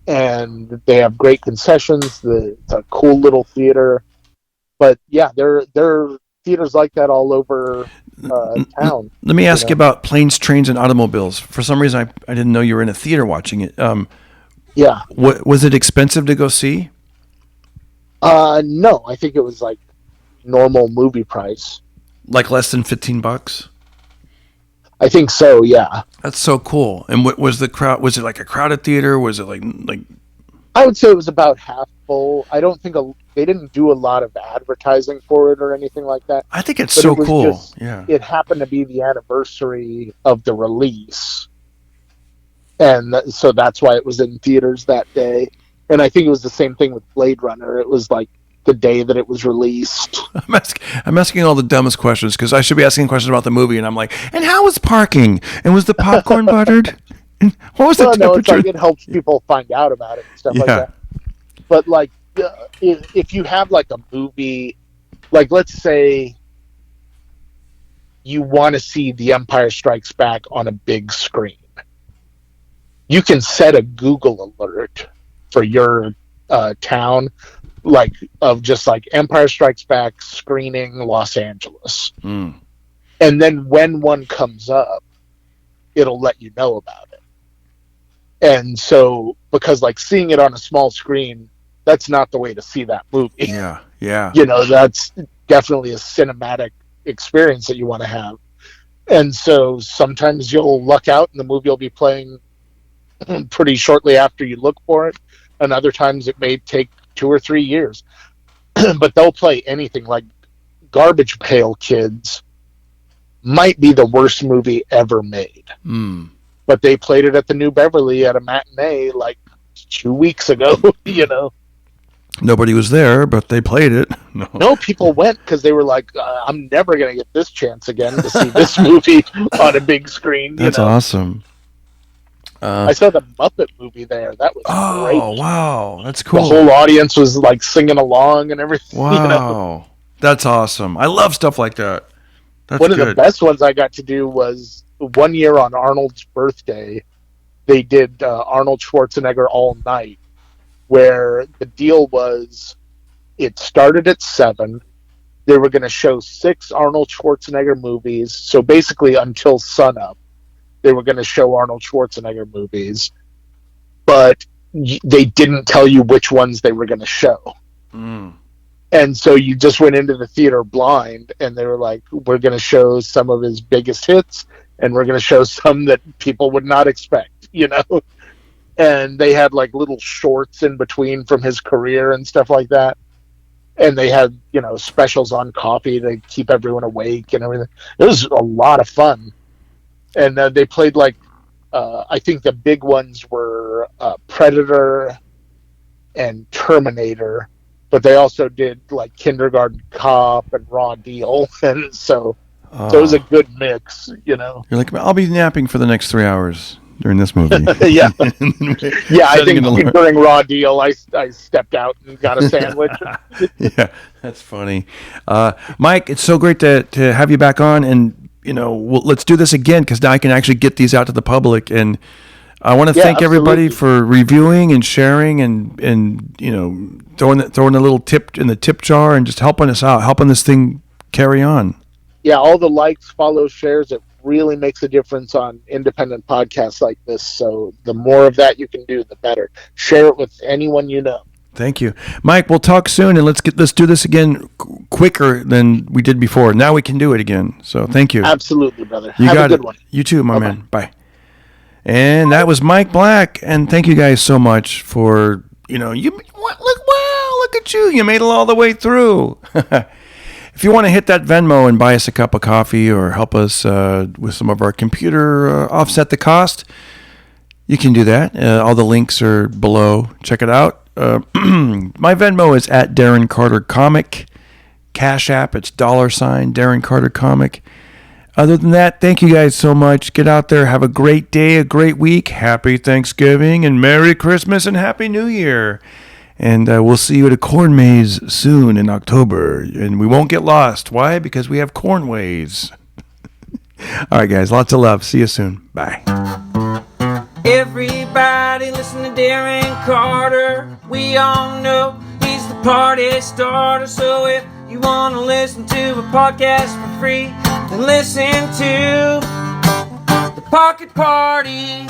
Speaker 2: And they have great concessions. It's a cool little theater. But yeah, there are theaters like that all over town.
Speaker 1: Let me ask you about Planes, Trains, and Automobiles. For some reason, I didn't know you were in a theater watching it.
Speaker 2: Yeah.
Speaker 1: Was it expensive to go see?
Speaker 2: No, I think it was like normal movie price.
Speaker 1: Like less than $15?
Speaker 2: I think so, yeah.
Speaker 1: That's so cool. And what was the crowd? Was it like a crowded theater? Was it like?
Speaker 2: I would say it was about half full. I don't think they didn't do a lot of advertising for it or anything like that.
Speaker 1: I think it's so cool. Yeah.
Speaker 2: It happened to be the anniversary of the release. And so that's why it was in theaters that day. And I think it was the same thing with Blade Runner. It was like the day that it was released.
Speaker 1: I'm asking all the dumbest questions because I should be asking questions about the movie, and I'm like, and how was parking? And was the popcorn buttered? And what was the temperature?
Speaker 2: No, it's like it helps people find out about it and stuff like that. But like, if you have like a movie, like let's say you want to see The Empire Strikes Back on a big screen, you can set a Google alert for your town, like of just like Empire Strikes Back screening Los Angeles. And then when one comes up, it'll let you know about it. And so, because like seeing it on a small screen, that's not the way to see that movie.
Speaker 1: Yeah.
Speaker 2: That's definitely a cinematic experience that you want to have. And so sometimes you'll luck out and the movie will be playing pretty shortly after you look for it. And other times it may take 2 or 3 years. But they'll play anything. Like Garbage Pail Kids might be the worst movie ever made. But they played it at the New Beverly at a matinee like 2 weeks ago,
Speaker 1: Nobody was there, but they played it.
Speaker 2: No, people went because they were like, I'm never going to get this chance again to see this movie on a big screen.
Speaker 1: That's awesome.
Speaker 2: I saw the Muppet movie there. That was great.
Speaker 1: Oh, wow. That's cool.
Speaker 2: The whole audience was like singing along and everything.
Speaker 1: Wow. That's awesome. I love stuff like that. That's
Speaker 2: One of
Speaker 1: good.
Speaker 2: the best ones I got to do was one year on Arnold's birthday. They did Arnold Schwarzenegger all night, where the deal was it started at 7. They were going to show 6 Arnold Schwarzenegger movies. So basically, until sunup, they were going to show Arnold Schwarzenegger movies, but they didn't tell you which ones they were going to show.
Speaker 1: Mm.
Speaker 2: And so you just went into the theater blind, and they were like, we're going to show some of his biggest hits, and we're going to show some that people would not expect, you know? And they had like little shorts in between from his career and stuff like that. And they had, you know, specials on coffee to keep everyone awake and everything. It was a lot of fun. And they played like, I think the big ones were Predator and Terminator, but they also did like Kindergarten Cop and Raw Deal, and so it was a good mix, you know.
Speaker 1: You're like, I'll be napping for the next 3 hours during this movie.
Speaker 2: Yeah, yeah. I think
Speaker 1: Setting an
Speaker 2: during Raw Deal, I stepped out and got a sandwich.
Speaker 1: Yeah, that's funny. Mike, it's so great to have you back on, and you know, let's do this again because now I can actually get these out to the public. And I want to thank everybody for reviewing and sharing, and you know, throwing a little tip in the tip jar and just helping us out, helping this thing carry on.
Speaker 2: Yeah, all the likes, follows, shares, it really makes a difference on independent podcasts like this. So the more of that you can do, the better. Share it with anyone you know.
Speaker 1: Thank you, Mike. We'll talk soon, and let's do this again quicker than we did before. Now we can do it again. So thank you.
Speaker 2: Absolutely, brother.
Speaker 1: You
Speaker 2: Have
Speaker 1: got
Speaker 2: a good
Speaker 1: it.
Speaker 2: one.
Speaker 1: You too, my
Speaker 2: Bye-bye.
Speaker 1: man. Bye. And that was Mike Black, and thank you guys so much for, you know, look at you. You made it all the way through. If you want to hit that Venmo and buy us a cup of coffee or help us with some of our computer offset the cost, you can do that. All the links are below. Check it out. My Venmo is at Darren Carter Comic. Cash App, it's $ Darren Carter Comic. Other than that, thank you guys so much. Get out there. Have a great day, a great week. Happy Thanksgiving and Merry Christmas and Happy New Year. And we'll see you at a corn maze soon in October. And we won't get lost. Why? Because we have cornways. All right, guys. Lots of love. See you soon. Bye.
Speaker 4: Everybody listen to Darren Carter. We all know he's the party starter. So if you want to listen to a podcast for free, then listen to The Pocket Party.